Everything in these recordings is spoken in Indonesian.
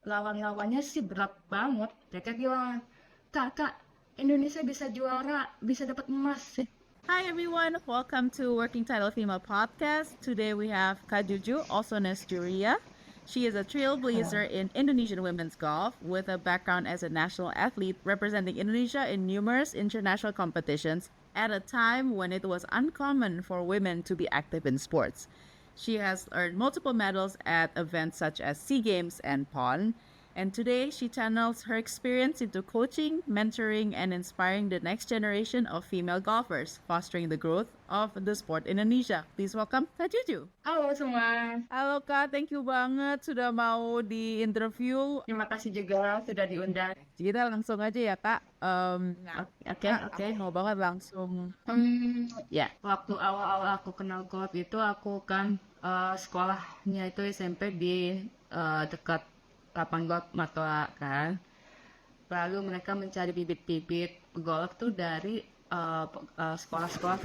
lawan-lawannya sih berat banget. Mereka bilang, kakak, Indonesia bisa juara, bisa dapat emas. Hi everyone, welcome to Working Title Female Podcast. Today we have Kak Juju, also known as Juria. She is a trailblazer in Indonesian women's golf with a background as a national athlete representing Indonesia in numerous international competitions at a time when it was uncommon for women to be active in sports. She has earned multiple medals at events such as SEA Games and PON. And today, she channels her experience into coaching, mentoring, and inspiring the next generation of female golfers, fostering the growth of the sport in Indonesia. Please welcome Kak Juju. Halo semua, Halo Kak, thank you banget sudah mau di-interview. terima kasih juga sudah diundang. Kita langsung aja ya Kak. Oke. Aku mau banget langsung. Ya, waktu awal-awal aku kenal golf itu aku kan sekolahnya itu SMP di dekat lapangan golf Matoa kan. Lalu mereka mencari bibit-bibit golf tuh dari sekolah-sekolah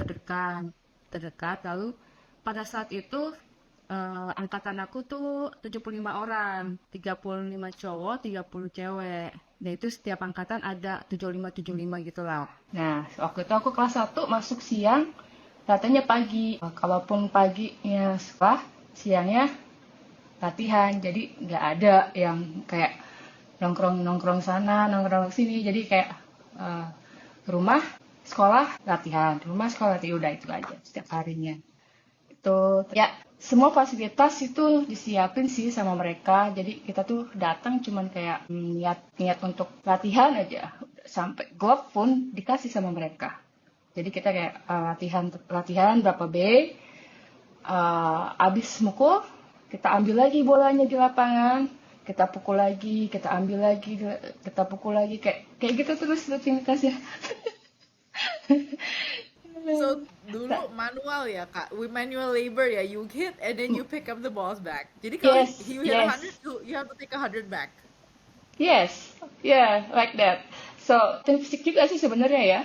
terdekat. Lalu pada saat itu angkatan aku tuh 75 orang, 35 cowok, 30 cewek. Dan itu setiap angkatan ada 75 gitu lah. Nah, waktu itu aku kelas 1 masuk siang, latihannya pagi. Kalaupun paginya sekolah, siangnya latihan. Jadi nggak ada yang kayak nongkrong sana, nongkrong sini. Jadi kayak rumah, sekolah, latihan. Rumah, sekolah, latihan. Udah itu aja setiap harinya. Itu ya semua fasilitas itu disiapin sih sama mereka. Jadi kita tuh datang cuman kayak niat untuk latihan aja. Sampai glove pun dikasih sama mereka. Jadi kita kayak latihan berapa B. Abis mukul, kita ambil lagi bolanya di lapangan. Kita pukul lagi, kita ambil lagi, kita pukul lagi. Kayak gitu terus rutinitasnya. So, dulu manual ya Kak, with manual labor ya, you hit and then you pick up the balls back. Jadi kalau you hit 100, you have to take 100 back. Yes, yeah, like that. So, fisik juga sih sebenarnya ya.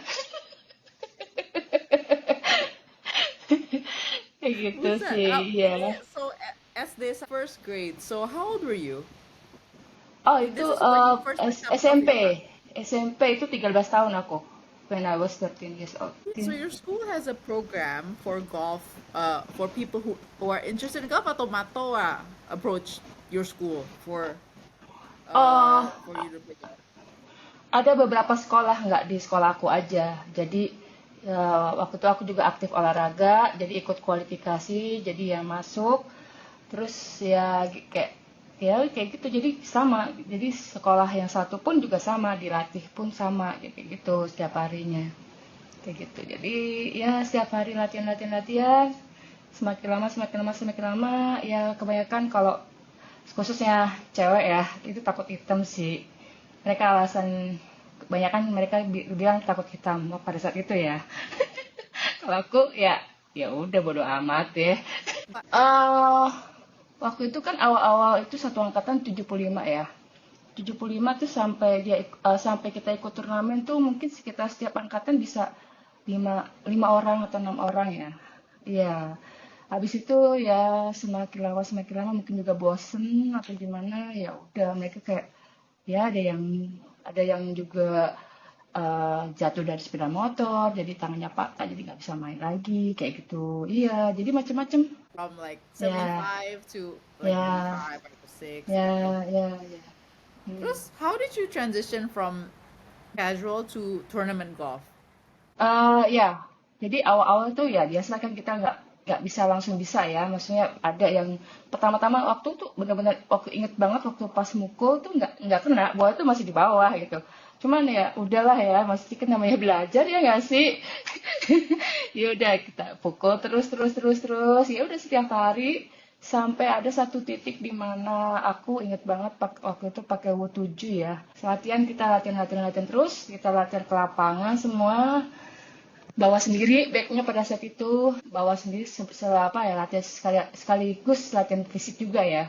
Kayak gitu sih, ya. So, as this first grade, so how old were you? Oh, itu This is when you first picked up SMP. golf, SMP itu 13 tahun aku. When I was 13 years old. So your school has a program for golf, for people who are interested in golf atau Matoa approach your school for you to play golf? Ada beberapa sekolah, nggak di sekolahku aja. Jadi waktu itu aku juga aktif olahraga, jadi ikut kualifikasi, jadi ya masuk. Terus ya kayak gitu, jadi sama. Jadi sekolah yang satu pun juga sama, dilatih pun sama, kayak gitu setiap harinya. Kayak gitu. Jadi ya setiap hari latihan. Semakin lama, ya kebanyakan kalau khususnya cewek ya, itu takut hitam sih. Mereka kebanyakan mereka bilang takut hitam pada saat itu ya. Kalau aku ya udah bodo amat ya. Waktu itu kan awal-awal itu satu angkatan 75 ya. 75 tuh sampai kita ikut turnamen tuh mungkin sekitar setiap angkatan bisa 5 orang atau 6 orang ya. Iya. Habis itu ya semakin lama mungkin juga bosen atau gimana, ya udah mereka kayak ya ada yang juga jatuh dari sepeda motor, jadi tangannya patah, jadi nggak bisa main lagi, kayak gitu. Iya, jadi macam-macam. From like 75 to like 95 or 6. Ya. Terus, how did you transition from casual to tournament golf? Ya, jadi awal-awal tuh ya biasa kan kita nggak bisa langsung bisa ya. Maksudnya ada yang pertama-tama waktu tuh benar-benar waktu inget banget waktu pas mukul tuh nggak kena, bola tuh masih di bawah gitu. Cuman ya udahlah ya, masih kan namanya belajar ya nggak sih. Ya udah kita pukul terus. Ya udah setiap hari sampai ada satu titik di mana aku inget banget waktu itu pakai W7 ya. Latihan terus, kita latihan ke lapangan semua. Bawa sendiri bagnya pada saat itu, bawa sendiri latihan sekaligus latihan fisik juga ya.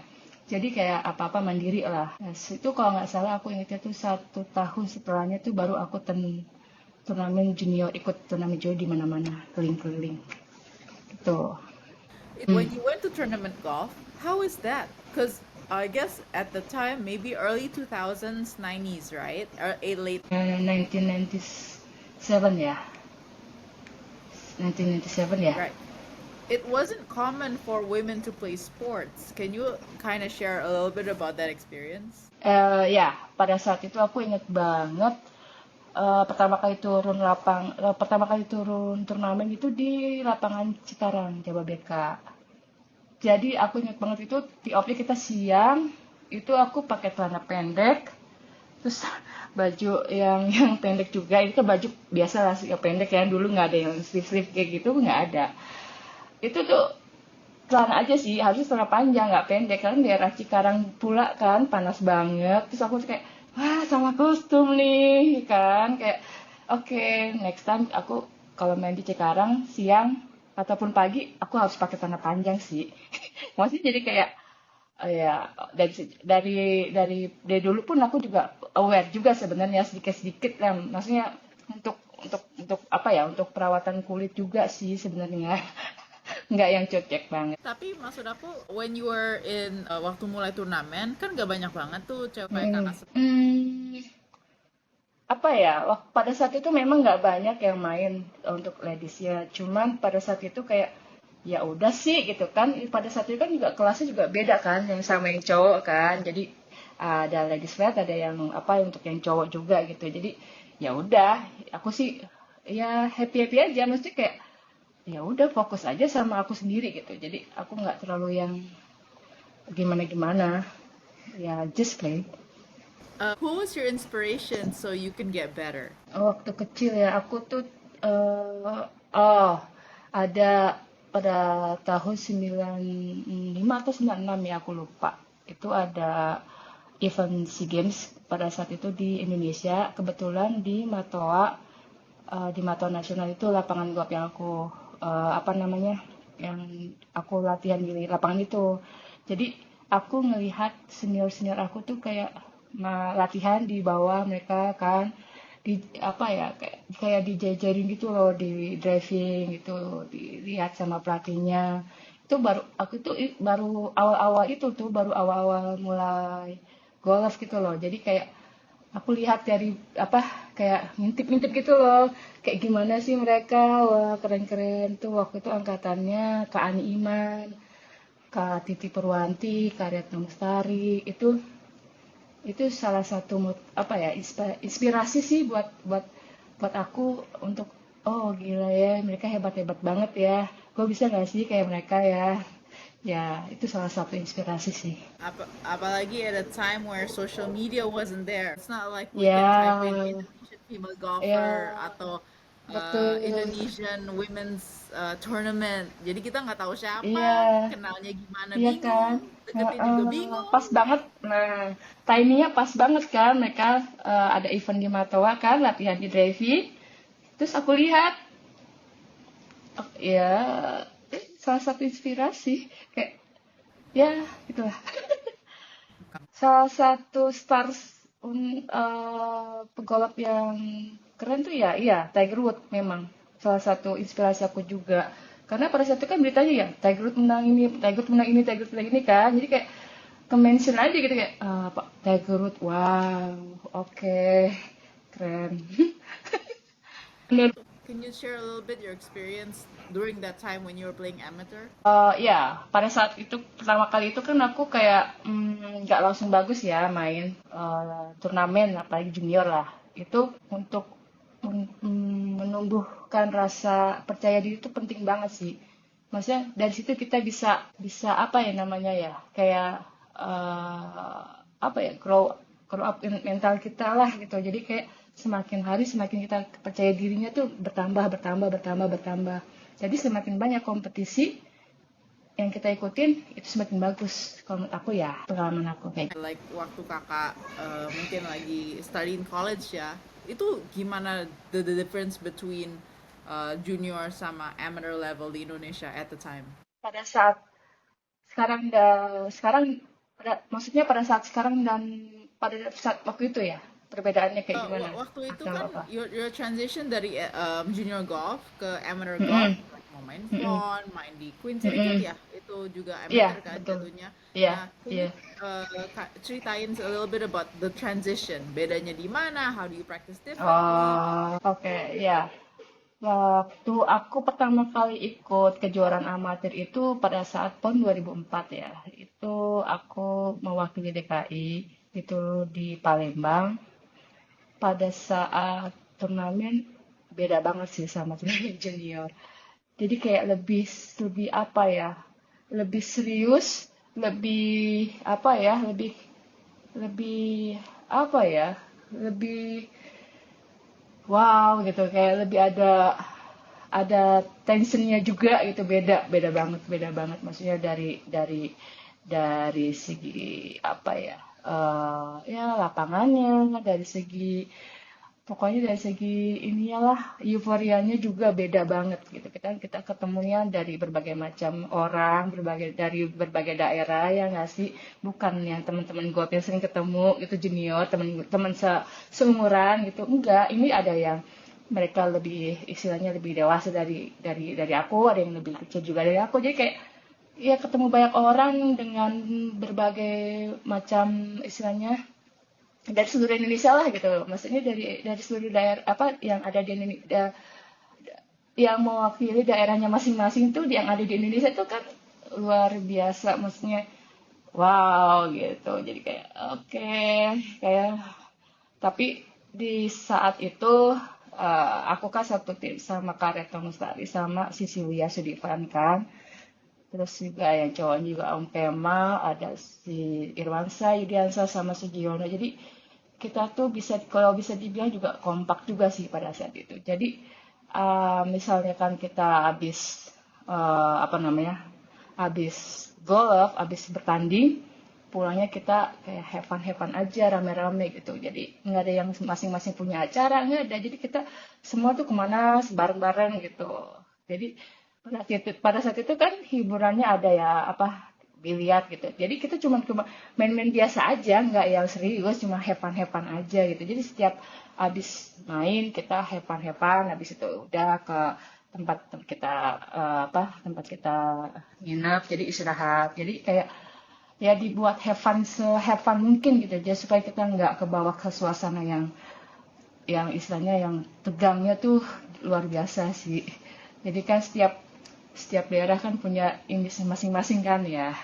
Jadi kayak apa-apa mandiri lah. Nah, itu kalau nggak salah aku ingatnya tuh 1 tahun setelahnya tuh baru aku turnamen junior, ikut turnamen junior di mana-mana, keliling-keliling. Gitu. When you went to tournament golf, how is that? Because I guess at the time, maybe early 2000s, 90s, right? Or late. 1997 ya, 1997 ya. Right. It wasn't common for women to play sports. Can you kind of share a little bit about that experience? Ya, pada saat itu aku inget banget pertama kali turun turnamen itu di lapangan Cikarang Jababeka. Jadi aku inget banget itu tee-off-nya kita siang, itu aku pakai celana pendek, terus baju yang pendek juga. Itu kan baju biasa lah sih pendek ya, dulu nggak ada yang sleeve kayak gitu, nggak ada. Itu tuh celana aja sih, harusnya celana panjang nggak pendek, kan daerah Cikarang pula kan panas banget. Terus aku kayak wah sama kostum nih kan, kayak oke, next time aku kalau main di Cikarang siang ataupun pagi aku harus pakai celana panjang sih. Maksudnya jadi kayak ya dari dulu pun aku juga aware juga sebenarnya sedikit-sedikit lah, maksudnya untuk apa ya, untuk perawatan kulit juga sih sebenarnya. Nggak yang cocok banget. Tapi maksud aku, when you were in waktu mulai turnamen, kan gak banyak banget tuh cewek Hmm. karena Apa ya, pada saat itu memang nggak banyak yang main untuk ladiesnya. Cuman pada saat itu kayak ya udah sih gitu kan. Pada saat itu kan juga kelasnya juga beda kan, yang sama yang cowok kan. Jadi ada ladies flat, ada yang apa untuk yang cowok juga gitu. Jadi ya udah, aku sih ya happy happy aja. Mesti kayak ya udah fokus aja sama aku sendiri gitu. Jadi aku nggak terlalu yang gimana gimana. Ya just play. who was your inspiration so you can get better? Waktu kecil ya, aku tuh oh, ada pada tahun 95 atau 96 ya, aku lupa. Itu ada event SEA Games pada saat itu di Indonesia. Kebetulan di Matoa Nasional itu lapangan golf yang aku apa namanya? Yang aku latihan di lapangan itu. Jadi aku ngelihat senior-senior aku tuh kayak latihan di bawah mereka kan, di apa ya, kayak dijajarin gitu loh, di driving gitu, dilihat sama pelatihnya. Itu baru awal-awal itu tuh, baru awal-awal mulai golf gitu loh. Jadi kayak aku lihat dari apa, kayak ngintip-ngintip gitu loh, kayak gimana sih mereka. Wah keren-keren tuh waktu itu angkatannya Kak Ani Iman, Kak Titi Purwanti, Kak Retno Mustari. Itu salah satu apa ya, inspirasi sih buat aku untuk oh gila ya, mereka hebat-hebat banget ya, gue bisa gak sih kayak mereka ya. Ya itu salah satu inspirasi sih. Apalagi at a time where social media wasn't there. It's not like we can type in Ya, Indonesian female golfer ya, atau betul. Indonesian women's tournament. Jadi kita nggak tahu Iya, siapa, kenalnya gimana iya kan. bingung, deketin Heeh, juga pas bingung. banget. Nah, timingnya pas banget kan, mereka ada event di Matoa kan, latihan di driving. Terus aku lihat, ya salah satu inspirasi kayak ya gitulah. Salah satu stars pegolf yang keren tuh ya iya Tiger Woods, memang salah satu inspirasi aku juga, karena pada saat itu kan beritanya ya Tiger Woods menang ini, Tiger Woods menang ini, Tiger Woods menang ini kan, jadi kayak ke-mention aja gitu kayak Pak Tiger Woods, wow, oke, keren. Menurut Can you share a little bit your experience during that time when you were playing amateur? Ya, pada saat itu pertama kali itu kan aku kayak nggak langsung bagus ya main turnamen, apalagi junior lah. Itu untuk menumbuhkan rasa percaya diri itu penting banget sih. Maksudnya dari situ kita bisa bisa apa ya namanya ya, kayak eh, apa ya, grow up in mental kita lah gitu. Jadi kayak semakin hari semakin kita percaya dirinya tuh bertambah bertambah bertambah bertambah. Jadi semakin banyak kompetisi yang kita ikutin itu semakin bagus. Kalau menurut aku ya, pengalaman aku kayak gitu. Like waktu kakak mungkin lagi studying college ya, itu gimana the difference between junior sama amateur level di Indonesia at the time? Pada saat sekarang maksudnya pada saat sekarang dan pada saat waktu itu ya, perbedaannya kayak gimana Waktu itu atau kan apa? your transition dari junior golf ke amateur golf Mm-mm. mau main Mm-mm. pon, main di Queen Syndicate Mm-mm. ya, itu juga Iya, amatir kan betul. jatuhnya. Iya, Nah, can iya. you ceritain a little bit about the transition? Bedanya di mana? How do you practice differently? Oke, ya. Waktu aku pertama kali ikut kejuaraan amatir itu pada saat PON 2004 ya. Itu aku mewakili DKI itu di Palembang pada saat turnamen beda banget sih sama turnamen junior. Jadi kayak lebih lebih apa ya? Lebih serius, lebih apa ya? Lebih lebih apa ya? Lebih wow gitu kayak lebih ada tensionnya juga gitu beda banget maksudnya dari segi apa ya ya lapangannya dari segi pokoknya dari segi inilah euforianya juga beda banget gitu kita ketemunya dari berbagai macam orang dari berbagai daerah ya nggak sih bukan yang teman-teman gue yang sering ketemu itu junior teman-teman seumuran gitu enggak ini ada yang mereka lebih istilahnya lebih dewasa dari aku ada yang lebih kecil juga dari aku jadi kayak ya ketemu banyak orang dengan berbagai macam istilahnya dari seluruh Indonesia lah gitu maksudnya dari seluruh daerah apa yang ada di Indonesia yang mewakili daerahnya masing-masing tuh yang ada di Indonesia itu kan luar biasa maksudnya wow gitu jadi kayak oke, kayak tapi di saat itu aku kan satu tim sama Kareto Mustari sama Sisilia Sudivan kan terus juga yang cowoknya juga Om Kemal ada si Irwansa Yudiansa sama Sugiono jadi kita tuh bisa kalau bisa dibilang juga kompak juga sih pada saat itu. Jadi misalnya kan kita habis apa namanya habis golf, habis bertanding, pulangnya kita kayak have fun aja rame-rame gitu. Jadi nggak ada yang masing-masing punya acara, nggak ada. Jadi kita semua tuh kemana bareng-bareng gitu. Jadi pada saat itu kan hiburannya ada ya apa biliar gitu. Jadi kita cuma main-main biasa aja, nggak yang serius, cuma have fun aja gitu. Jadi setiap habis main kita have fun, habis itu udah ke tempat kita tempat kita nginep, jadi istirahat. Jadi kayak ya dibuat have fun mungkin gitu aja supaya kita nggak kebawa ke suasana yang istilahnya yang tegangnya tuh luar biasa sih. Jadi kan setiap setiap daerah kan punya ini masing-masing kan ya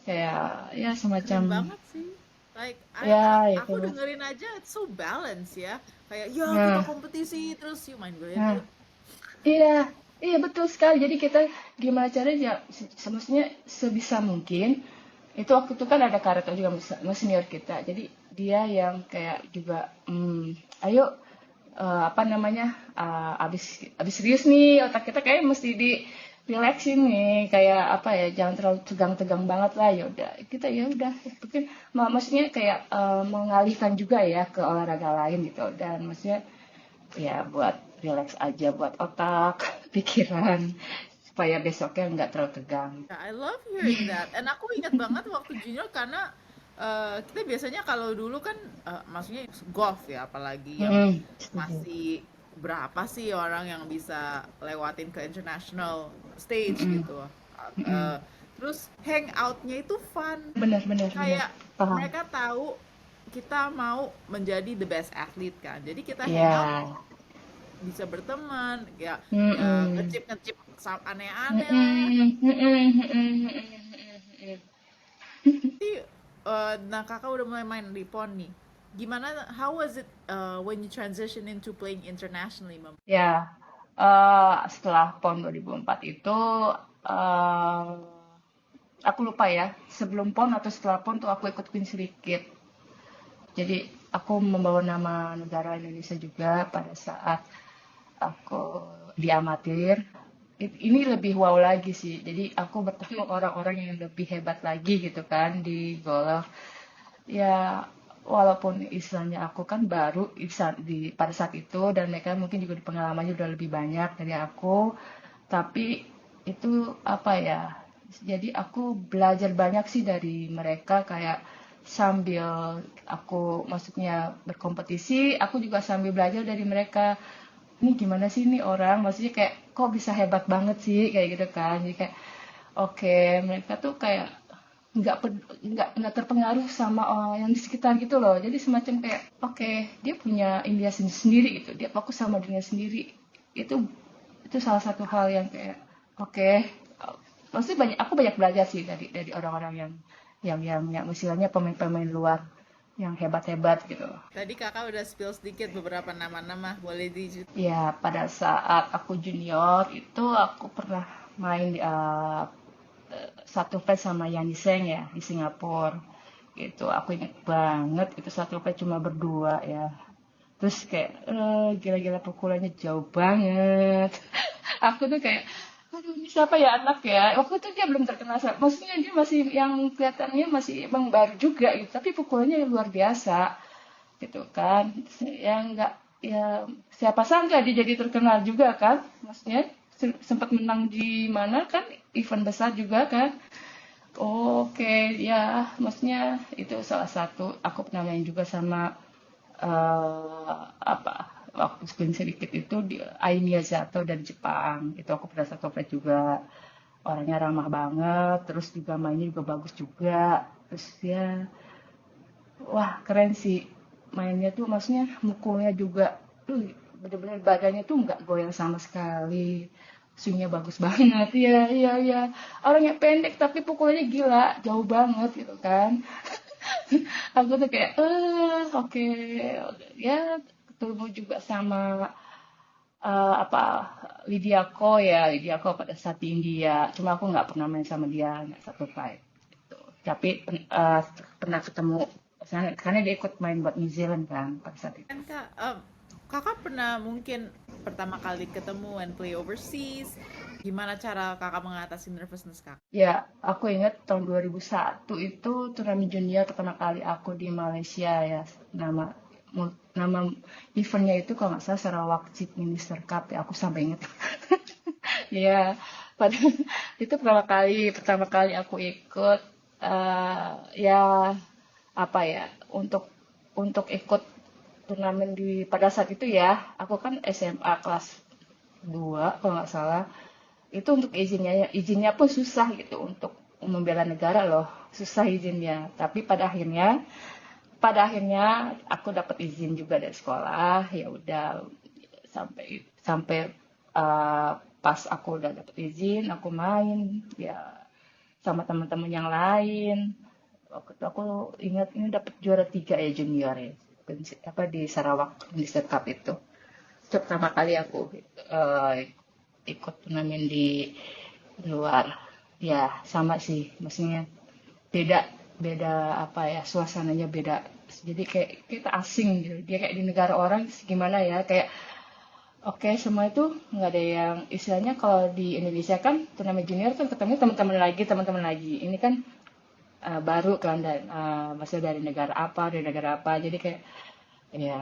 kayak ya Keren semacam banget sih. Like, ya itu aku dengerin aja, it's so balance ya. Kayak, ya kita nah kompetisi, terus you main nah bela-bela. iya iya betul sekali jadi kita gimana caranya semestinya sebisa mungkin itu waktu itu kan ada karakter juga senior kita jadi dia yang kayak juga ayo apa namanya abis serius nih otak kita kayak mesti di relaxing nih kayak apa ya jangan terlalu tegang-tegang banget lah ya udah kita ya udah mungkin maksudnya kayak mengalihkan juga ya ke olahraga lain gitu dan maksudnya ya buat relax aja buat otak pikiran supaya besoknya nggak terlalu tegang. Ya, I love hearing that. And aku ingat banget waktu junior karena kita biasanya kalau dulu kan, maksudnya golf ya, apalagi yang Setuju. masih berapa sih orang yang bisa lewatin ke international stage Mm-mm. gitu. Mm-mm. Eh, Terus hangoutnya itu fun. Benar benar benar Kayak paham mereka tahu kita mau menjadi the best athlete kan. Jadi kita hangout ya. bisa berteman, ya ya Mm-mm. ngecip-ngecip aneh-aneh lah. Mm-mm. Mm-mm. Mm-mm. Mm-mm. Tapi, nah kakak udah mulai main di PON nih. Gimana, how was it when you transition into playing internationally, Mem? Ya, setelah PON 2004 itu, eh, aku lupa ya, sebelum PON atau setelah PON tuh aku ikut Queen sedikit. Jadi aku membawa nama negara Indonesia juga pada saat aku di amatir. Ini lebih wow lagi sih. Jadi aku bertemu orang-orang yang lebih hebat lagi gitu kan di golf. Ya walaupun istilahnya aku kan baru pada saat itu dan mereka mungkin juga pengalamannya udah lebih banyak dari aku tapi itu apa ya jadi aku belajar banyak sih dari mereka kayak sambil aku maksudnya berkompetisi aku juga sambil belajar dari mereka ini gimana sih ini orang, maksudnya kayak kok bisa hebat banget sih kayak gitu kan. Jadi kayak oke, mereka tuh kayak nggak terpengaruh sama orang yang di sekitar gitu loh. Jadi semacam kayak oke, dia punya India sendiri gitu, dia fokus sama dirinya sendiri. Itu itu salah satu hal yang kayak oke, maksudnya aku banyak belajar sih dari orang-orang yang istilahnya pemain-pemain luar yang hebat-hebat gitu. Tadi kakak udah spill sedikit beberapa nama-nama, boleh di Ya, pada saat aku junior itu aku pernah main di satu match sama Yani Seng ya di Singapura. Gitu, aku inget banget itu satu match cuma berdua ya. Terus kayak gila-gila pukulannya jauh banget. Aku tuh kayak aduh ini siapa ya anak ya. Waktu itu dia belum terkenal. Maksudnya dia masih yang kelihatannya masih emang baru juga gitu, tapi pukulannya luar biasa gitu kan. Yang enggak ya siapa sangka dia jadi terkenal juga kan. Maksudnya sempat menang di mana kan, event besar juga kan. Oke, ya, maksudnya itu salah satu. Aku pernah main juga sama apa waktu screen sedikit itu di Ai Miyazato dari Jepang. Itu aku pernah satu match juga. Orangnya ramah banget, terus juga mainnya juga bagus juga. Terus ya, wah keren sih mainnya tuh, maksudnya mukulnya juga bener-bener badannya tuh nggak goyang sama sekali, swingnya bagus banget. Iya iya iya, orangnya pendek tapi pukulannya gila jauh banget gitu kan. Aku tuh kayak oke. Ya ketemu juga sama apa Lydia Ko ya, Lydia Ko pada saat di India, cuma aku nggak pernah main sama dia, nggak satu fight gitu. Tapi pernah ketemu karena dia ikut main buat New Zealand kan pada saat itu. kan kak, kakak pernah mungkin pertama kali ketemu and play overseas, gimana cara kakak mengatasi nervousness kakak? Ya, aku ingat tahun 2001 itu turnamen junior pertama kali aku di Malaysia ya. Nama eventnya itu kalau nggak salah Sarawak Chief Minister Cup ya, aku sampai ingat. Ya, pada itu pertama kali aku ikut ya apa ya untuk ikut turnamen pada saat itu ya. Aku kan SMA kelas 2 kalau nggak salah. Itu untuk izinnya pun susah gitu untuk membela negara loh, susah izinnya. Tapi pada akhirnya aku dapat izin juga dari sekolah. Ya udah sampai sampai eh, pas aku udah dapat izin, aku main ya sama teman-teman yang lain. Waktu itu aku ingat ini dapat juara 3 ya junior ya. Apa di Sarawak di Cup itu. Itu pertama kali aku ikut turnamen di luar. Ya, sama sih. Maksudnya beda beda apa ya, suasananya beda. Jadi kayak kita asing gitu. Dia kayak di negara orang gimana ya, kayak oke, semua itu nggak ada yang istilahnya kalau di Indonesia kan turnamen junior kan ketemu teman-teman lagi. Ini kan baru kan dan masih dari negara apa. Jadi kayak ya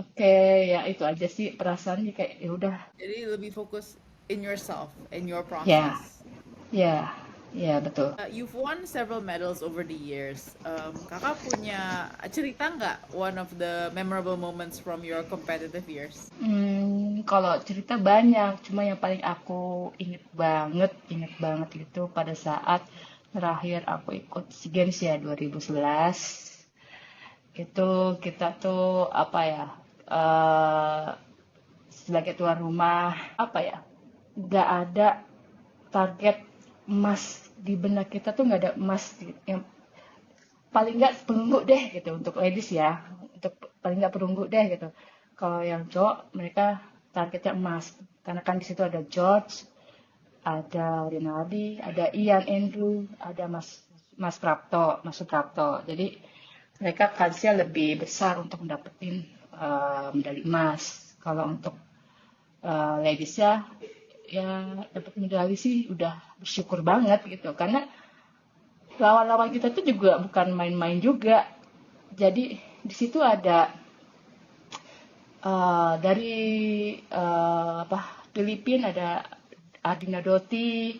oke, ya itu aja sih perasaannya kayak ya udah. Jadi lebih fokus in yourself, in your Ya, process. ya, ya betul. You've won several medals over the years. Kakak punya cerita nggak one of the memorable moments from your competitive years? Kalau cerita banyak, cuma yang paling aku inget banget itu pada saat terakhir aku ikut SEA Games ya 2011. Itu kita tuh apa ya, eh sebagai tuan rumah, apa ya, nggak ada target emas di benak kita tuh, nggak ada emas yang paling nggak perunggu deh gitu untuk ladies ya, untuk paling nggak perunggu deh gitu. Kalau yang cowok mereka targetnya emas karena kan di situ ada George, ada Rinaldi, ada Ian Andrew, ada Mas Suprapto. Jadi mereka kansnya lebih besar untuk mendapatkan medali emas. Kalau untuk ladies ya dapat medali sih udah bersyukur banget gitu, karena lawan-lawan kita tuh juga bukan main-main juga. Jadi di situ ada dari apa Filipina ada Adina Doti,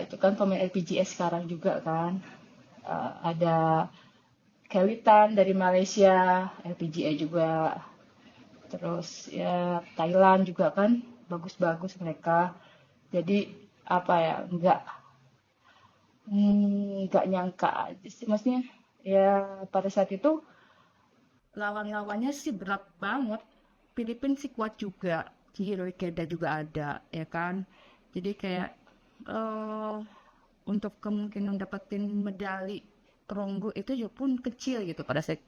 itu kan pemain LPGS sekarang juga kan. Ada Kelly Tan dari Malaysia, LPGA juga. terus ya Thailand juga kan bagus-bagus mereka. Jadi apa ya, nggak nyangka aja sih, maksudnya ya pada saat itu lawan-lawannya sih berat banget. Filipina sih kuat juga, Chihiro Ikeda juga ada ya kan. Jadi kayak eh untuk kemungkinan dapetin medali perunggu itu juga pun kecil gitu pada saat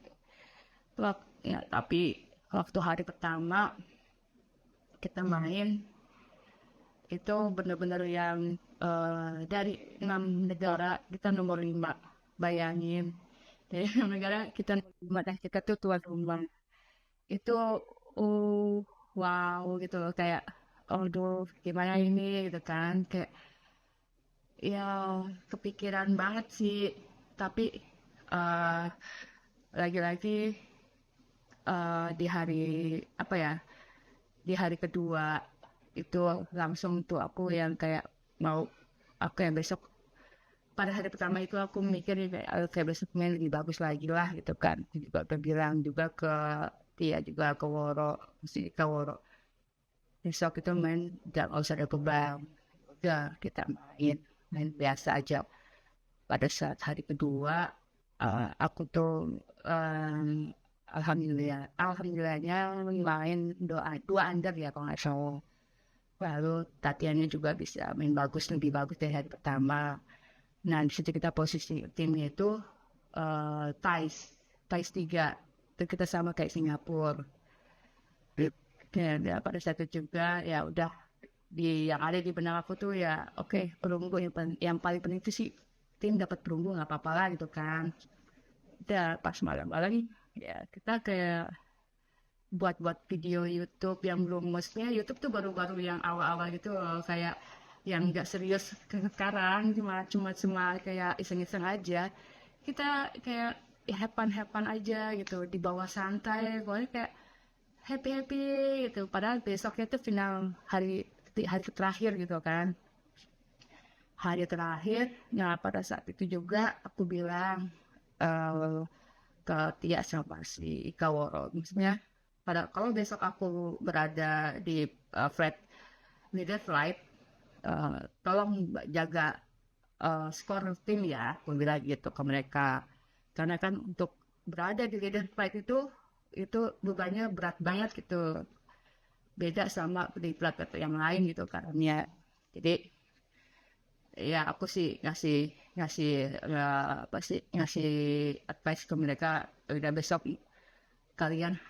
ya. Tapi waktu hari pertama kita main itu bener-bener yang dari 6 negara kita nomor 5, bayangin. Dari 6 negara kita nomor 5 dan kita tuh tuan rumah. Itu wow gitu loh, kayak aduh gimana ini gitu kan, kayak ya kepikiran banget sih. Tapi eh, lagi-lagi di hari apa ya, di hari kedua itu langsung tuh aku yang kayak mau, aku yang besok, pada hari pertama itu aku mikir kayak kayak besok main lebih bagus lagi lah gitu kan. Juga udah bilang juga ke dia juga ke Woro, si ke Woro, besok itu main jangan usah ada beban, udah kita main biasa aja. Pada saat hari kedua aku tuh alhamdulillahnya main dua under ya kalau nggak salah. Lalu latihannya juga bisa main bagus, lebih bagus dari hari pertama. Nah di situ kita posisi timnya itu ties ties 3, itu kita sama kayak Singapura. Dan ya, pada saat itu juga ya udah, yang ada di benak aku tuh ya oke, perunggu yang paling penting itu sih tim dapat perunggu, nggak apa-apa lah gitu kan. Udah pas malam-malam ya kita kayak buat video YouTube yang belum, maksudnya YouTube tuh baru-baru yang awal-awal gitu loh, kayak yang nggak serius kayak sekarang, cuma kayak iseng-iseng aja. Kita kayak ya hepan aja gitu di bawah santai, pokoknya kayak happy gitu. Padahal besoknya tuh final hari terakhir gitu kan, hari terakhir. Nah pada saat itu juga aku bilang eh, ke Tia sama si Kaworo, maksudnya kalau besok aku berada di flight leader flight, tolong jaga skor tim ya, aku bilang gitu ke mereka. Karena kan untuk berada di leader flight itu bebannya berat banget gitu, beda sama di plat atau yang lain gitu karena. Jadi ya aku sih ngasih ngasih apa sih, ngasih advice ke mereka, udah besok kalian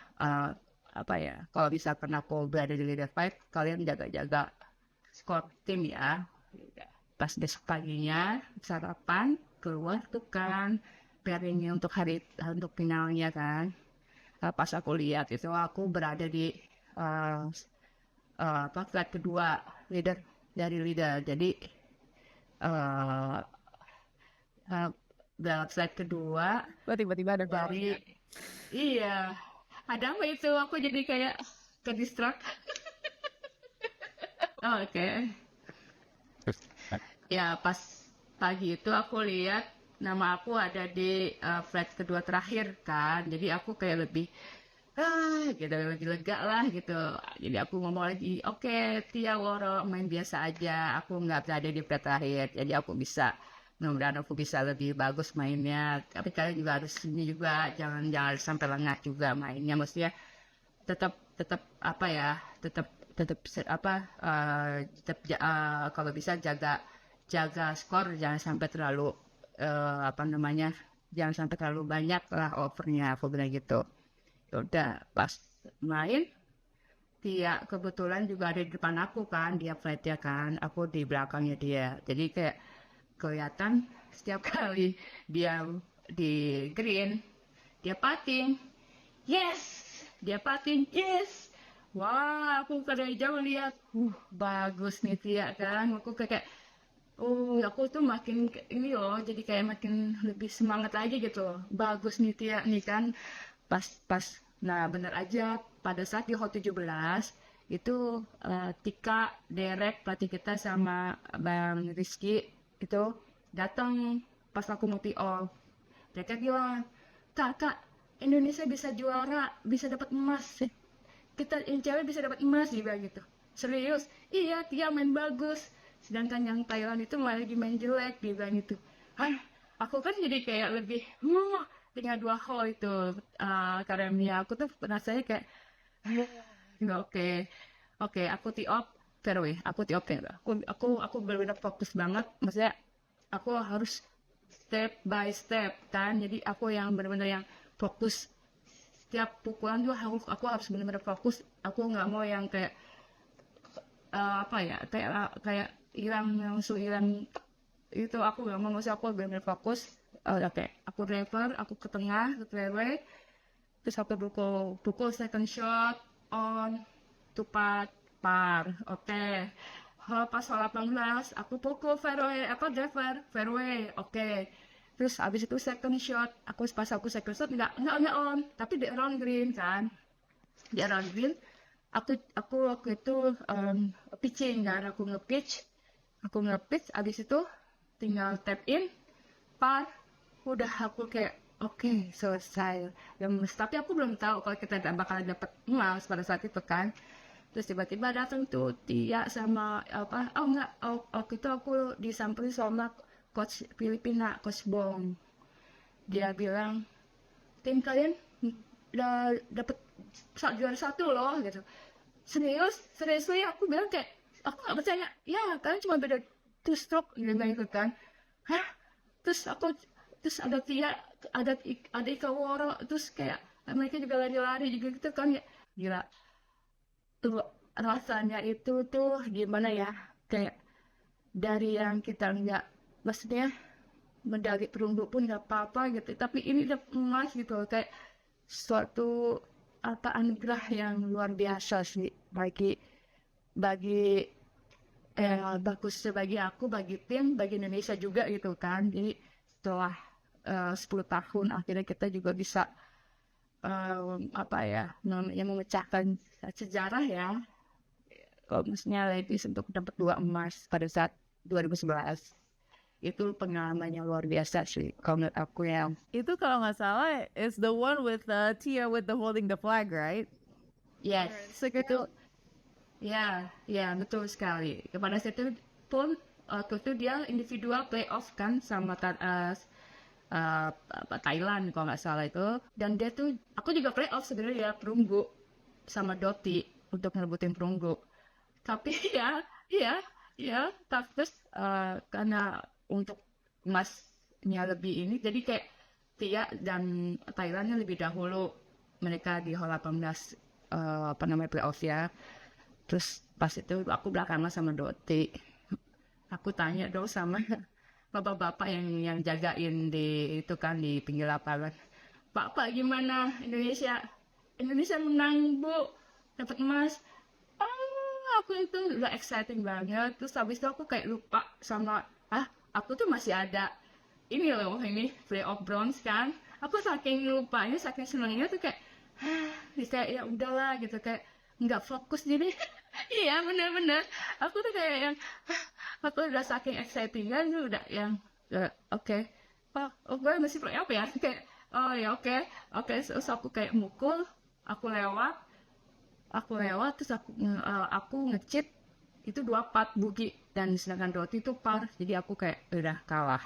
apa ya, kalau misalkan aku berada di leader fight, kalian jaga-jaga skor tim ya. Pas besok paginya sarapan keluar tuh kan pairingnya untuk finalnya kan. Pas aku lihat itu aku berada di uh, apa flight kedua, leader, jadi uh, dalam flight kedua Tiba-tiba ada dari iya, ada apa itu, aku jadi kayak ke distract. Oke. Ya pas pagi itu aku lihat nama aku ada di flight kedua terakhir kan, jadi aku kayak lebih gitu, lebih lega lah gitu. Jadi aku ngomong lagi, oke Tia Woro main biasa aja, aku nggak berada di flight terakhir, jadi aku bisa, mudah-mudahan aku bisa lebih bagus mainnya. Tapi kalian juga harus ini juga, jangan sampai lengah juga mainnya, maksudnya tetap apa ya, tetap apa kalau bisa jaga skor, jangan sampai terlalu apa namanya, jangan sampai terlalu banyak lah overnya, aku bilang gitu. Ya udah pas main, dia kebetulan juga ada di depan aku kan, dia flightnya kan, aku di belakangnya dia, jadi kayak kelihatan setiap kali dia di green dia pating, yes, dia pating, yes. Wah, aku dari jauh lihat, bagus nih Tia kan. Aku kayak, aku tuh makin ini loh, jadi kayak makin lebih semangat aja gitu loh. Bagus nih Tia nih kan. Pas, nah bener aja pada saat di Hot 17 itu Tika, Derek, pelatih kita sama Bang Rizky itu datang pas aku mau tee off. Mereka bilang, kak, Indonesia bisa juara, bisa dapat emas. kita yang cewek bisa dapat emas juga gitu. Serius, iya Tia main bagus. Sedangkan yang Thailand itu malah lagi main jelek, dia bilang gitu. Hah, aku kan jadi kayak lebih, dengan 2 hole itu. Karena aku tuh rasanya kayak, nggak oke. Oke, aku tee off fairway. Aku tee off fairway. Aku benar-benar fokus banget. Maksudnya, aku harus step by step kan. Jadi aku yang benar-benar yang fokus setiap pukulan tuh aku harus benar-benar fokus. Aku nggak mau yang kayak apa ya kayak hilang itu aku nggak mau. Maksudnya aku benar-benar fokus. Oke, aku driver, aku ke tengah ke fairway, terus aku pukul second shot on tepat par. Oke. Pas hole 18 aku pukul fairway, aku driver fairway. Oke. Terus abis itu second shot, pas aku second shot nggak on, tapi di around green kan. Di around green, aku waktu itu pitching kan, aku nge-pitch, abis itu tinggal tap in, par, udah aku kayak oke, selesai. Tapi aku belum tahu kalau kita bakal dapet emas pada saat itu kan. Terus tiba-tiba datang tuh Tia sama apa, waktu itu aku disamperin sama coach Filipina, coach Bong. Dia bilang, tim kalian udah dapet juara 1 loh gitu. Seriously aku bilang kayak, aku gak percaya. Ya kalian cuma beda 2 stroke gitu kan. Hah? Terus ada Tia, ada Ika Woro, terus kayak mereka juga lari-lari juga gitu kan ya. Gila. Tuh rasanya itu tuh gimana ya? Kayak dari yang kita nggak, maksudnya medali perunggu pun nggak apa-apa gitu, tapi ini udah emas gitu, kayak suatu anugerah yang luar biasa sih bagi bagusnya bagi aku, bagi tim, bagi Indonesia juga gitu kan. Jadi setelah 10 tahun akhirnya kita juga bisa apa ya namanya memecahkan sejarah ya. Kalau maksudnya ladies untuk dapat 2 emas pada saat 2011 itu pengalamannya luar biasa sih kalau menurut aku ya. Itu kalau nggak salah, it's the one with Tia with the holding the flag, right? Yes, itu ya betul sekali. Pada saat itu pun waktu itu dia individual playoff kan sama Thailand kalau nggak salah itu, dan dia tuh aku juga playoff sebenarnya ya perunggu sama Doti untuk ngerebutin perunggu, tapi terus karena untuk emasnya lebih ini jadi kayak Tia dan Thailandnya lebih dahulu, mereka di hole 18 playoff ya. Terus pas itu aku belakangan sama Doti, aku tanya dong sama bapak-bapak yang jagain di itu kan di pinggir lapangan, Pak gimana Indonesia menang Bu, dapat emas. Aku itu udah exciting banget. Terus habis itu aku kayak lupa sama aku tuh masih ada ini playoff bronze kan. Aku saking lupanya, saking senangnya tuh kayak bisa ya udahlah gitu, kayak nggak fokus jadi. Iya bener-bener aku tuh kayak yang aku udah saking exciting kan, udah yang oke. Pak gue masih playoff ya, kayak oh ya oke. Terus aku kayak mukul, aku lewat terus aku ngechip itu 24 bugi, dan sedangkan Doti itu par, jadi aku kayak udah kalah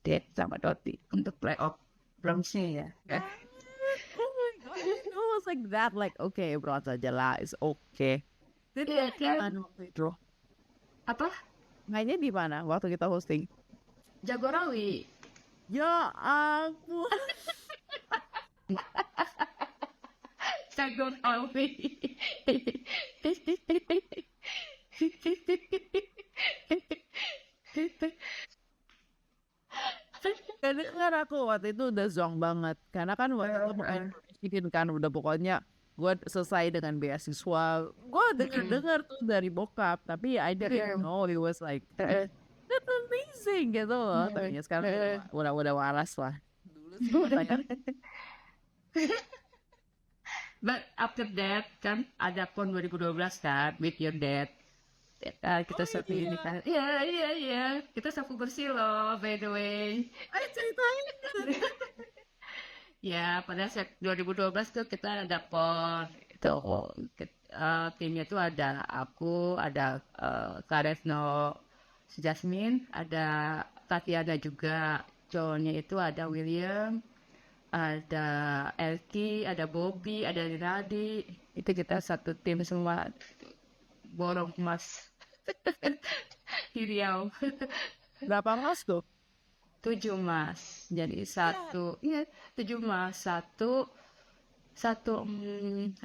deh sama Doti untuk playoff bronze-nya ya. Oh my god, it was like that, like okay, bronze aja lah, it's okay. Jadi Iya kan? mana waktu itu? Apa? Mainnya di mana waktu kita hosting? Jagorawi. Ya ampun. Jagorawi. Jadi kan aku waktu itu udah zong banget, karena kan waktu itu bukan bikin kan udah pokoknya gue selesai dengan beasiswa, gue dengar tuh dari bokap, tapi I didn't know it was like that's amazing gitu loh. Tapi ya sekarang udah waras lah. Dulu sih But after that kan ada PON 2012 kan with your dad. Kita sapu ini kan. Iya. Kita sapu bersih loh by the way. ayo ceritain. Ya pada saat 2012 tuh kita ada PON. itu timnya tuh ada aku, ada Karesno Jasmine, ada Tatiana juga. Cowoknya itu ada William, ada Elki, ada Bobby, ada Rinaldi. Itu kita satu tim semua borong emas di Riau. Berapa mas tuh? 7 emas. Jadi satu, iya 7 emas. Satu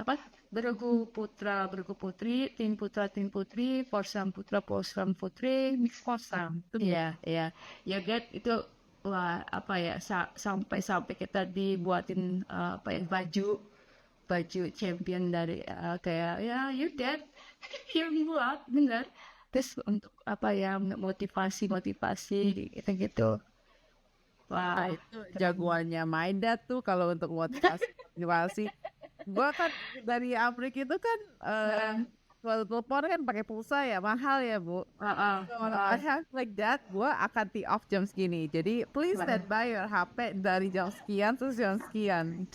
apa bergu putra bergu putri, tim putra tim putri, porsam putra porsam putri, mix porsam. Iya iya ya get itu. Wah apa ya sampai kita dibuatin apa ya baju champion dari kayak ya you did yang buat bener. Terus untuk apa ya motivasi gitu gitu. Nah, Wah itu jagoannya my dad tuh kalau untuk motivasi motivasi. Gua kan dari Amrik itu kan kalau telepon kan pakai pulsa ya mahal ya Bu. Kalau I have like that, gua akan tee off jam segini. Jadi please stand by your HP dari jam sekian terus jam sekian.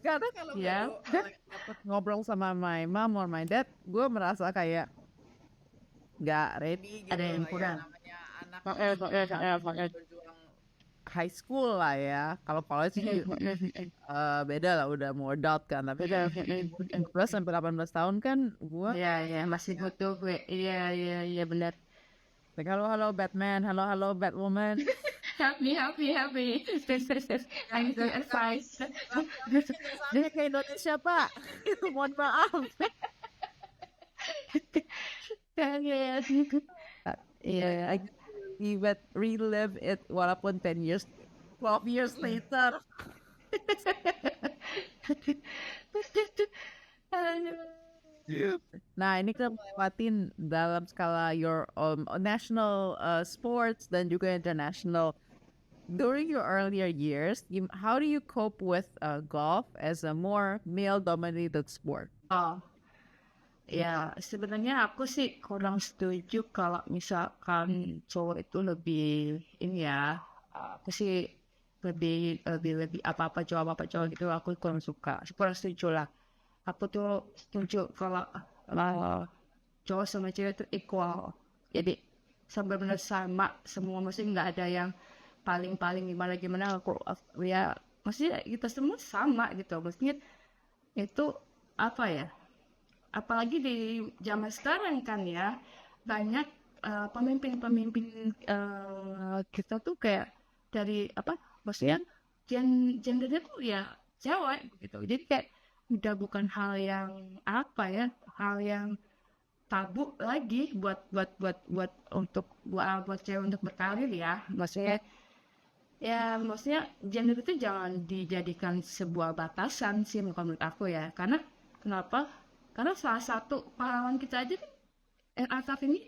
Karena kalau ya gua dapet ngobrol sama my mom or my dad, gue merasa kayak nggak ready gitu ada yang lah ya. kurang. Namanya anak berjuang high school lah ya. Kalau college sih beda lah, udah mau adult kan. Tapi 17 sampai 18 tahun kan gue Ya masih butuh gue. Iya benar. like, halo Batman, halo Batwoman. Happy. I need the advice. Dia ke Indonesia Pak. Mohon maaf. Iya, We but relive it walaupun 10 years 12 years later. Nah, ini kita melewatin dalam skala your national sports dan juga international. During your earlier years, how do you cope with golf as a more male-dominated sport? Oh, ya sebenarnya aku sih kurang setuju kalau misalkan cowok itu lebih ini ya. Aku sih lebih apa cowok gitu aku kurang suka. Kurang setuju lah. Aku tuh setuju kalau cowok sama cewek itu equal. Jadi benar sama semua, mesti nggak ada yang paling gimana aku ya maksudnya kita semua sama gitu. Maksudnya itu apa ya? Apalagi di zaman sekarang kan ya banyak pemimpin kita tuh kayak dari apa maksudnya gendernya tuh ya cewek gitu. Jadi kayak udah bukan hal yang apa ya, hal yang tabu lagi buat cewek untuk berkarir ya. Maksudnya gender itu jangan dijadikan sebuah batasan sih menurut aku ya. Karena kenapa? Karena salah satu pahlawan kita aja kan Asaf ini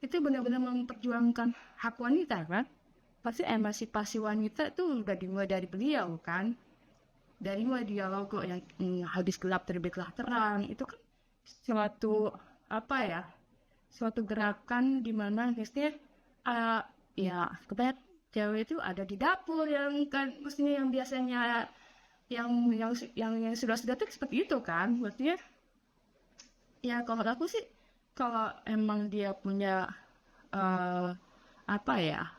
itu benar-benar memperjuangkan hak wanita kan. Pasti emansipasi wanita itu udah dimulai dari beliau kan. Dari mulai dia logo yang habis gelap terbitlah terang itu kan suatu apa ya, suatu gerakan di mana mestinya ya kebanyakan cewek itu ada di dapur yang kan mestinya yang biasanya yang sudah tuh seperti itu kan. Maksudnya ya kalau aku sih kalau emang dia punya apa ya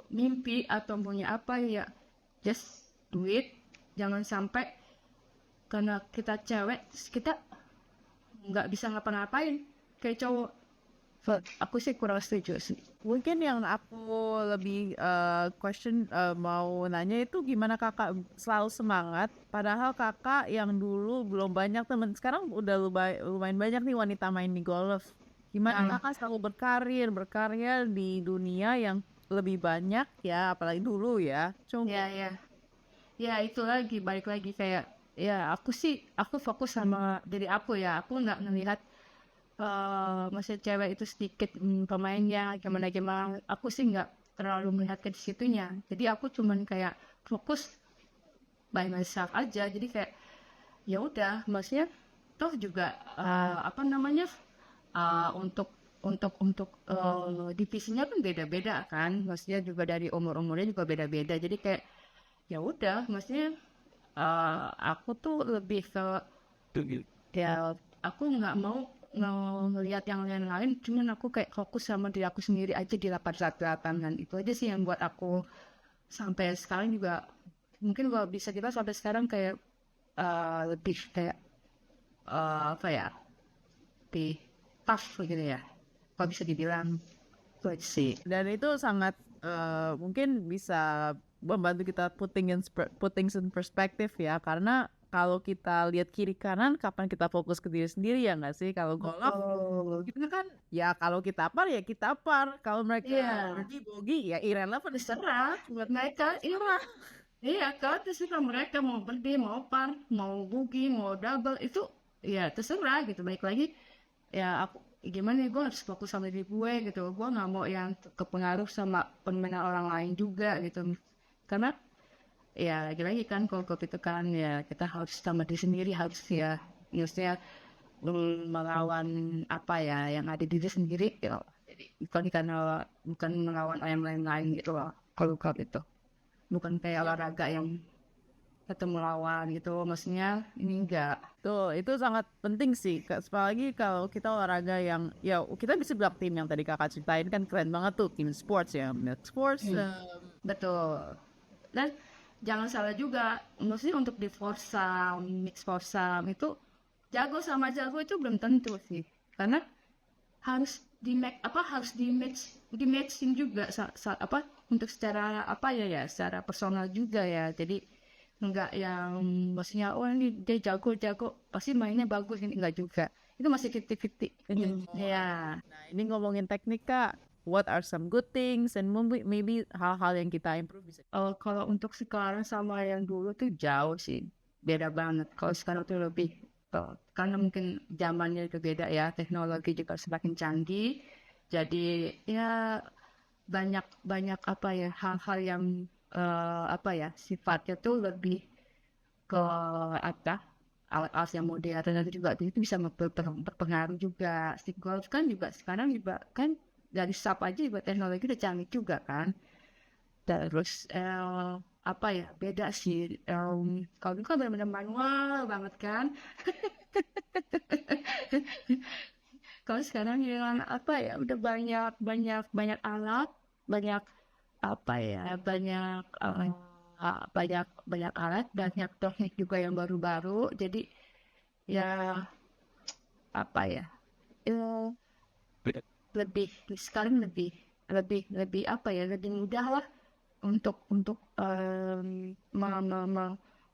mimpi atau punya apa ya just do it. Jangan sampai karena kita cewek kita nggak bisa ngapa-ngapain kayak cowok. Aku sih kurang setuju sih. Mungkin yang aku lebih mau nanya itu gimana kakak selalu semangat padahal kakak yang dulu belum banyak temen, sekarang udah lumayan banyak nih wanita main di golf. Gimana kakak selalu berkarya di dunia yang lebih banyak ya, apalagi dulu ya. Ya itu lagi balik lagi kayak ya aku fokus sama diri aku ya. Aku nggak ngelihat masih cewek itu sedikit pemainnya gimana aku sih nggak terlalu melihat ke situnya. Jadi aku cuman kayak fokus by myself aja. Jadi kayak ya udah maksudnya toh juga apa namanya untuk divisinya kan beda-beda kan. Maksudnya juga dari umurnya juga beda-beda. Jadi kayak ya udah maksudnya aku tuh lebih ke ya aku nggak mau ngelihat yang lain-lain, cuman aku kayak fokus sama diri aku sendiri aja di lapangan. Itu aja sih yang buat aku sampai sekarang juga, mungkin kalau bisa kita sampai sekarang kayak lebih kayak apa ya, lebih tough gitu ya, kalau bisa dibilang. Itu aja sih. Dan itu sangat mungkin bisa membantu kita putting in perspektif ya, karena kalau kita lihat kiri kanan, kapan kita fokus ke diri sendiri ya nggak sih? Kalau golf Oh, kita kan ya kalau kita par ya kita par, kalau mereka iya, bogi ya irrelevant. terserah buat mereka. Iya kan, terserah mereka mau berdiri, mau par, mau boogie, mau double, itu ya terserah gitu. Baik lagi, ya aku gimana ya, gue harus fokus sama diri gue gitu. Gue nggak mau yang kepengaruh sama permainan orang lain juga gitu. Karena ya lagi-lagi kan kalau itu kan ya kita harus sama diri sendiri, harus ya maksudnya melawan apa ya yang ada di diri sendiri gitu. Jadi bukan melawan yang lain-lain gitu loh. Kalau itu bukan kayak olahraga yang ketemu lawan gitu, maksudnya ini enggak. Tuh, itu sangat penting sih. Apalagi kalau kita olahraga yang, ya kita bisa bilang tim yang tadi kakak ceritain kan keren banget tuh, tim sports ya, milk sports. Betul. Dan jangan salah juga, maksudnya untuk di Forza, mix Forza itu jago sama jago itu belum tentu sih, karena harus di matching juga apa untuk secara apa ya secara personal juga ya. Jadi enggak yang maksudnya oh ini dia jago pasti mainnya bagus, ini enggak juga, itu masih 50-50 ya. Nah, ini ngomongin teknik kak, what are some good things and maybe hal-hal yang kita improve bisa. Kalau untuk sekarang sama yang dulu tuh jauh sih, beda banget. Kalau sekarang tuh lebih karena mungkin zamannya itu beda ya, teknologi juga semakin canggih. Jadi ya banyak banyak apa ya hal-hal yang apa ya sifatnya tuh lebih ke apa alat-alat yang modern, dan itu bisa berpengaruh juga. Si golf kan juga sekarang juga kan dari sub aja juga teknologi udah canggih juga kan. Terus apa ya beda sih, kalau dulu kan benar-benar manual banget kan. Kalau sekarang yang apa ya udah banyak banyak banyak alat, banyak apa ya banyak banyak banyak alat, banyak teknik juga yang baru-baru. Jadi ya apa ya eh, lebih sekarang lebih lebih lebih apa ya lebih mudah lah untuk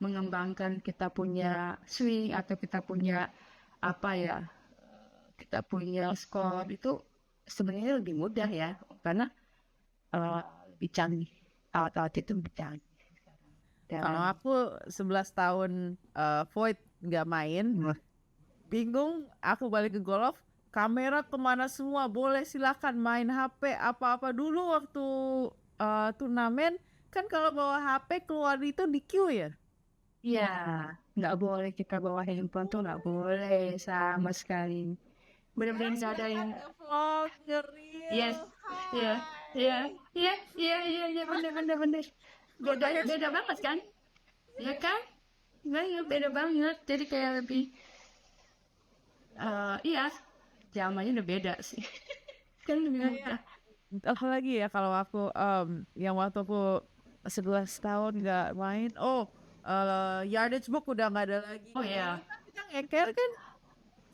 mengembangkan kita punya swing atau kita punya apa ya kita punya skor itu sebenarnya lebih mudah ya, karena eh, lebih canggih, alat-alat itu lebih canggih. Kalau Dan aku 11 tahun void nggak main, bingung, aku balik ke golf, kamera kemana semua, boleh silakan main HP apa-apa. Dulu waktu turnamen kan kalau bawa HP keluar itu di queue ya. ya nggak boleh kita bawa handphone tuh, nggak boleh sama sekali. Benar-benar nggak ada yang Vlog, ngeri. yes, iya, iya, iya, iya, iya, iya, bener, bener. Beda banget kan? Ya kan? Beda banget. Jadi kayak lebih, iya, zamannya udah beda sih. Kan lebih mudah. Apa lagi ya kalau aku yang waktu aku 11 tahun nggak main, yardage book udah nggak ada lagi. Oh iya, Kita ngeker kan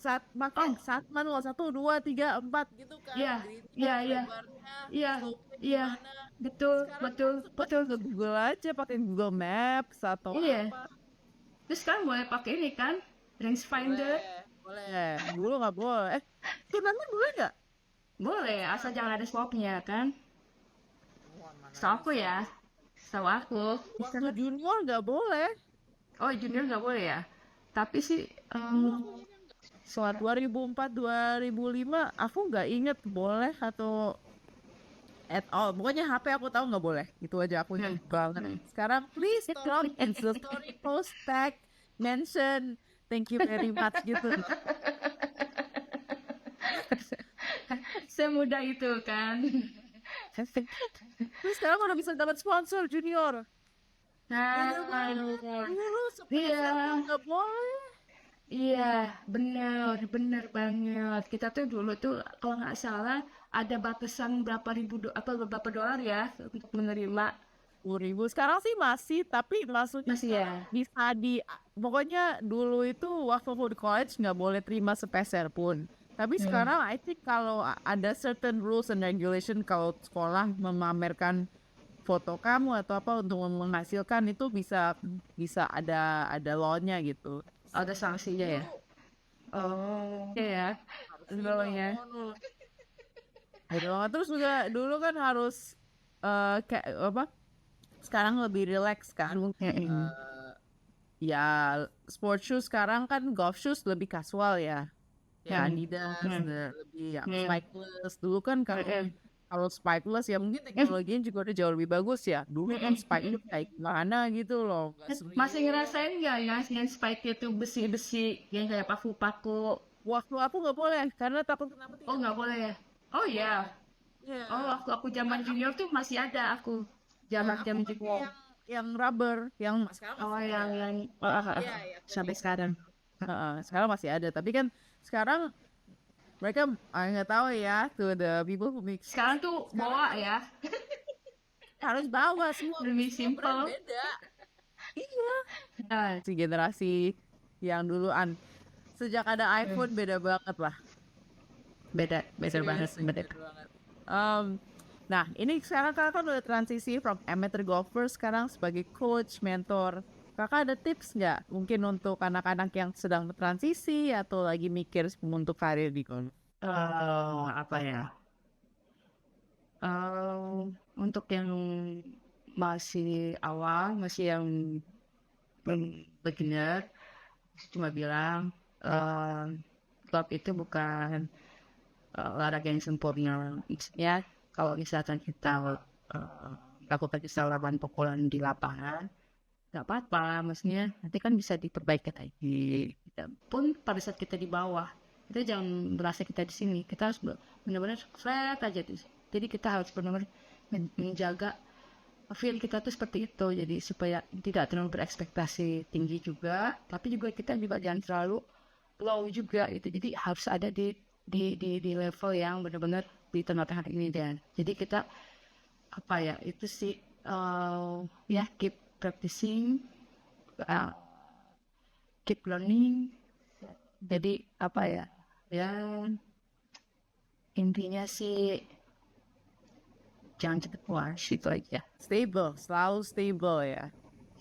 saat makan saat manual 1, 2, 3, 4 gitu kan. iya, Gridnya, iya, lebarnya, iya, slope-nya iya, gimana. betul, Sekarang betul, betul. ke Google aja, pakai Google Maps atau Iya. apa. Terus kan boleh pakai ini kan, rangefinder. Boleh. Dulu nggak boleh. Turnamen boleh nggak? Boleh, asal jangan ada swapnya kan. Setahu aku ya, setahu aku. Waktu junior nggak boleh. Oh junior nggak boleh ya. Tapi sih, Soal 2004 2005 aku nggak inget boleh atau at all. Pokoknya HP aku tahu nggak boleh. Itu aja aku inget banget. Sekarang please don't Insta story post tag mention thank you very much gitu. semudah itu kan. Terus sekarang udah bisa dapat sponsor junior. Nah, Dulu Iya, nggak boleh. iya, bener banget. Kita tuh dulu tuh kalau nggak salah ada batasan berapa dolar ya untuk menerima. 10.000 sekarang sih masih, tapi maksudnya Masih sekarang ya? bisa pokoknya dulu itu waktu aku di college nggak boleh terima sepeser pun. Tapi Hmm. sekarang I think kalau ada certain rules and regulation kalau sekolah memamerkan foto kamu atau apa untuk menghasilkan itu bisa bisa ada law-nya gitu. Ada sanksinya ya? Dulu Oh, iya ya. harus Dulu tidak ya. ngono. Gitu. Terus juga dulu kan harus kayak apa? Sekarang lebih relax kan. Mm-mm. Ya sport shoes sekarang kan golf shoes lebih casual ya. Ya Hmm. Adidas Hmm. lebih yang Hmm. spikeless. Dulu kan kalau Mm-mm. kalau spikeless ya mungkin Eh, teknologinya juga udah jauh lebih bagus ya. Dulu kan mm-mm. spikeless kayak gimana gitu loh. Nggak Masih serius. ngerasain nggak ya yang spike itu besi-besi yang kayak paku-paku? Waktu aku nggak boleh karena takut kena Oh petir. nggak boleh ya? Oh ya. Oh Iya. waktu aku zaman junior tuh masih ada aku Nah, zaman aku zaman pakai junior. yang rubber, yang sekarang Oh masih ada. yang Iya, yang sampai kuning. sekarang. Heeh, sekarang masih ada. Tapi kan sekarang mereka nggak tahu ya tuh the people who make shoes Sekarang tuh sekarang bawa ya, harus bawa semua lebih semua brand simple. beda. Iya. Nah, Si generasi yang duluan sejak ada iPhone beda banget lah. beda banget, Seriously, beda. beda banget. Um, nah, ini sekarang kakak kan udah transisi from amateur golfer sekarang sebagai coach, mentor. Kakak ada tips nggak mungkin untuk anak-anak yang sedang bertransisi atau lagi mikir untuk karir di golf? Apa ya? Untuk yang masih awal, masih yang beginner, cuma bilang klub itu bukan olahraga yang sempurna. Ya, kalau misalkan kita lakukan kesalahan pukulan di lapangan, nggak apa-apa, maksudnya nanti kan bisa diperbaiki lagi. Pun pada saat kita di bawah, kita jangan merasa kita di sini. Kita harus benar-benar flat aja tuh. Jadi kita harus benar-benar menjaga feel kita tuh seperti itu. Jadi supaya tidak terlalu berekspektasi tinggi juga, tapi juga kita juga jangan terlalu low juga gitu. Jadi harus ada di level yang benar-benar di tengah-tengah ini dan jadi kita apa ya itu sih ya keep practicing, uh, keep learning. Jadi apa ya ya intinya sih jangan cepet puas itu aja Stable, selalu stable ya.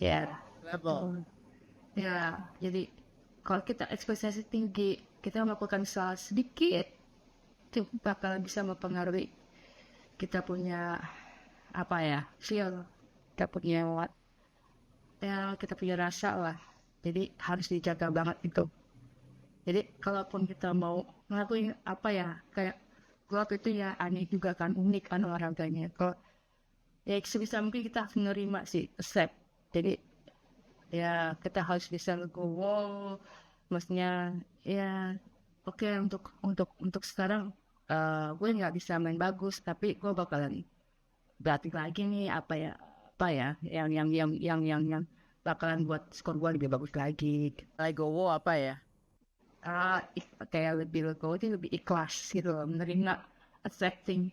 ya. Level. Ya jadi kalau kita ekspektasi tinggi kita melakukan salah sedikit itu bakal bisa mempengaruhi kita punya apa ya feel, kita punya what ya kita punya rasa lah, jadi harus dijaga banget itu. Jadi kalaupun kita mau ngelakuin apa ya kayak golf itu ya aneh juga kan, unik kan olahraganya. Kalau ya sebisa mungkin kita harus menerima sih, accept. Jadi ya kita harus bisa legowo, maksudnya ya oke untuk sekarang gue nggak bisa main bagus tapi gue bakalan berarti lagi nih apa ya yang bakalan buat skor gue lebih bagus lagi. Legowo apa ya? Kayak lebih legowo itu lebih ikhlas gitu loh, menerima, accepting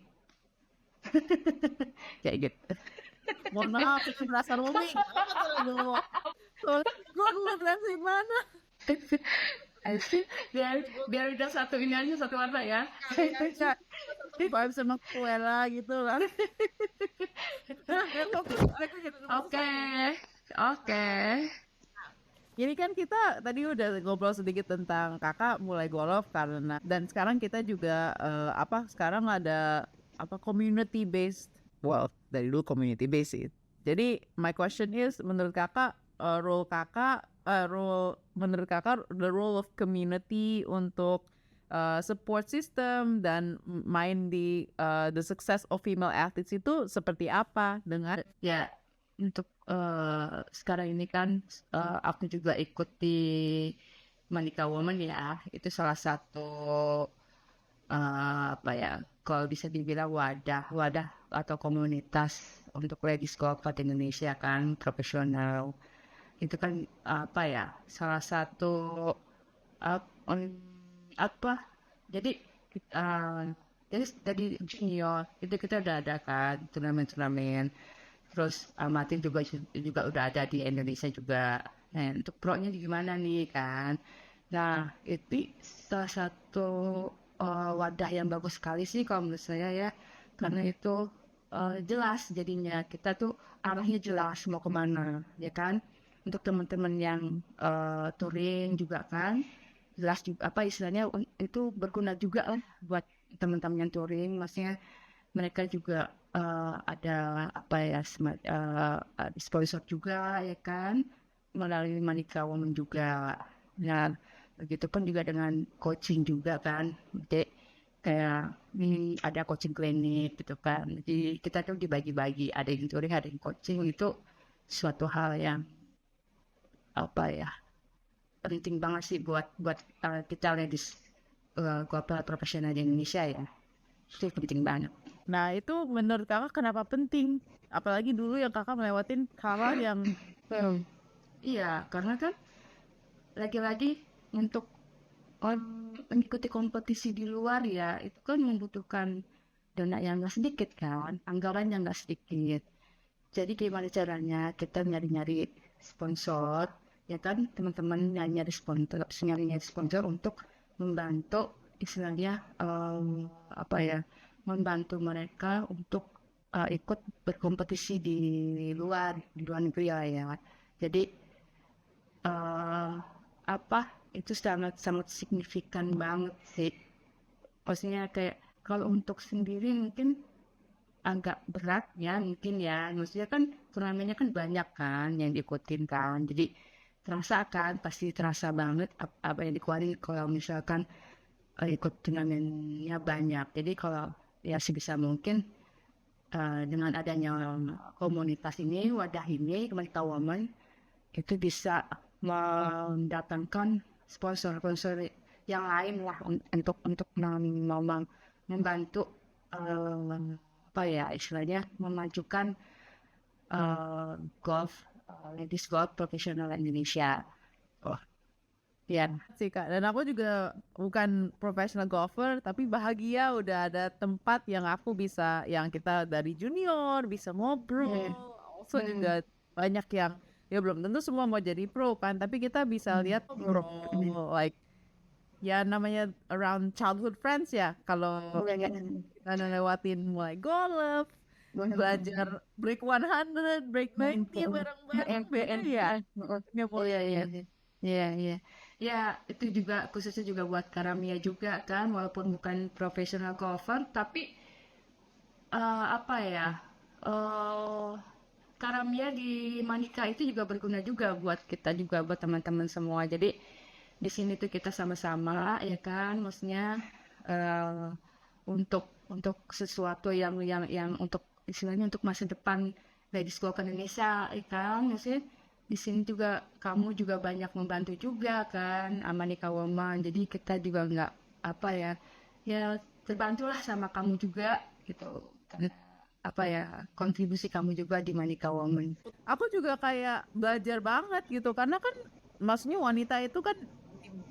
kayak gitu. Mohon maaf, itu berasa roaming. Apa tuh Legowo? Soalnya gue ngeliat dari mana? biar biar udah satu ini aja satu warna ya. Kayak vibe sama Kuela gitu lah. Oke, oke. Jadi kan kita tadi udah ngobrol sedikit tentang kakak mulai golf karena dan sekarang kita juga sekarang ada community based, well dari dulu community based sih. Jadi my question is menurut kakak menurut kakak the role of community untuk support system dan main di the success of female athletes itu seperti apa dengan Ya, untuk sekarang ini kan aku juga ikut di Manika Women ya. Itu salah satu apa ya? Kalau bisa dibilang wadah atau komunitas untuk ladies golf di Indonesia kan profesional. itu kan apa ya, salah satu apa, jadi uh, jadi junior itu kita udah ada kan turnamen-turnamen, terus amatir juga udah ada di Indonesia juga. Nah, untuk pro-nya gimana nih kan? Nah, itu salah satu wadah yang bagus sekali sih kalau menurut saya ya, karena itu jelas jadinya kita tuh arahnya jelas mau kemana, ya kan? Untuk teman-teman yang touring juga kan, jelas juga apa istilahnya itu berguna juga lah buat teman-teman yang touring, maksudnya mereka juga ada apa ya sponsor juga ya kan melalui Manika Women juga. Nah, begitupun juga dengan coaching juga kan. Jadi kayak ada coaching klinik gitu kan. Jadi kita tuh dibagi-bagi, ada yang touring, ada yang coaching, itu suatu hal yang apa ya penting banget sih buat buat kita ladies corporate profesional di Indonesia ya. Itu penting banget. Nah, itu menurut kakak kenapa penting? Apalagi dulu yang kakak melewatin hal yang Iya, karena kan lagi-lagi untuk mengikuti kompetisi di luar ya, itu kan membutuhkan dana yang nggak sedikit kan, anggaran yang nggak sedikit. Jadi gimana caranya kita nyari-nyari sponsor, ya kan teman-teman nyari-nyari sponsor untuk membantu istilahnya apa ya, membantu mereka untuk ikut berkompetisi di luar negeri ya. Jadi eh, apa itu sangat sangat signifikan banget sih. Maksudnya kayak kalau untuk sendiri mungkin agak berat ya mungkin ya. Maksudnya kan turnamennya kan banyak kan yang diikutin kan. Jadi terasa kan pasti terasa banget apa yang dikeluarin kalau misalkan ikut turnamennya banyak. Jadi kalau ya sebisa mungkin dengan adanya komunitas ini, wadah ini, Kementerian Women itu bisa mendatangkan sponsor-sponsor yang lain lah untuk membantu apa ya istilahnya memajukan golf ladies golf profesional Indonesia. Oh, ya. sih kak. Dan aku juga bukan professional golfer, tapi bahagia udah ada tempat yang aku bisa, yang kita dari junior bisa ngobrol. Also juga banyak yang ya belum tentu semua mau jadi pro kan, tapi kita bisa lihat like ya namanya around childhood friends ya. Kalau kita lewatin mulai golf, belajar break 100, break 90 bareng-bareng ya. Ya itu juga khususnya juga buat Karamia juga kan, walaupun bukan profesional golfer tapi apa ya Karamia di Manika itu juga berguna juga buat kita juga buat teman-teman semua. Jadi di sini tuh kita sama-sama ya kan, maksudnya eh, untuk sesuatu yang untuk istilahnya untuk masa depan ladies golf Indonesia ya kan, maksudnya di sini juga kamu juga banyak membantu juga kan Manika Woman. Jadi kita juga nggak apa ya terbantulah sama kamu juga gitu. Apa ya kontribusi kamu juga di Manika Woman. Aku juga kayak belajar banget gitu, karena kan maksudnya wanita itu kan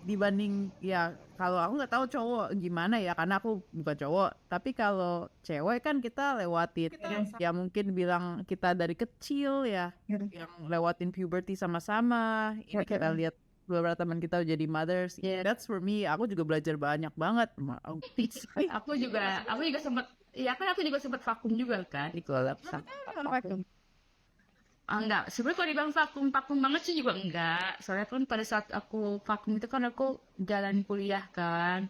dibanding ya, kalau aku nggak tahu cowok gimana ya karena aku bukan cowok, tapi kalau cewek kan kita lewatin ya mungkin bilang kita dari kecil ya yang lewatin puberty sama-sama. Ini kita lihat beberapa teman kita jadi mothers. That's for me. Aku juga belajar banyak banget. aku juga sempat ya kan aku juga sempat vakum juga kan di golf. Enggak, sebenarnya kalau dibilang vakum banget sih juga enggak. Soalnya kan pada saat aku vakum itu kan aku jalan kuliah kan,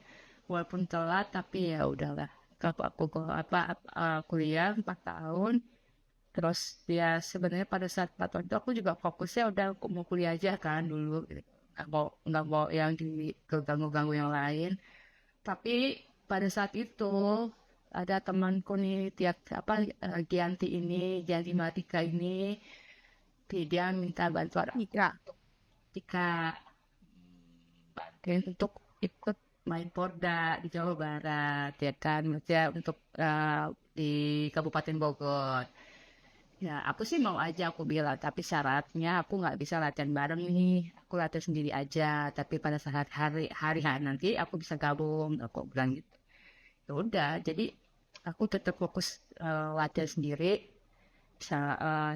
walaupun telat tapi ya udahlah. Kalau aku kuliah 4 tahun, terus ya sebenarnya pada saat 4 tahun itu aku juga fokusnya udah aku mau kuliah aja kan dulu. Gitu. Nggak mau yang diganggu-ganggu yang lain. Tapi pada saat itu ada temanku nih Gianti Matika ini dia minta bantuan Tika bantuin untuk ikut main Porda di Jawa Barat ya kan, maksudnya untuk di Kabupaten Bogor Ya, aku sih mau aja aku bilang, tapi syaratnya aku nggak bisa latihan bareng nih. Aku latihan sendiri aja, tapi pada saat hari nanti aku bisa gabung. Aku bilang gitu. Ya udah, jadi aku tetap fokus latihan sendiri.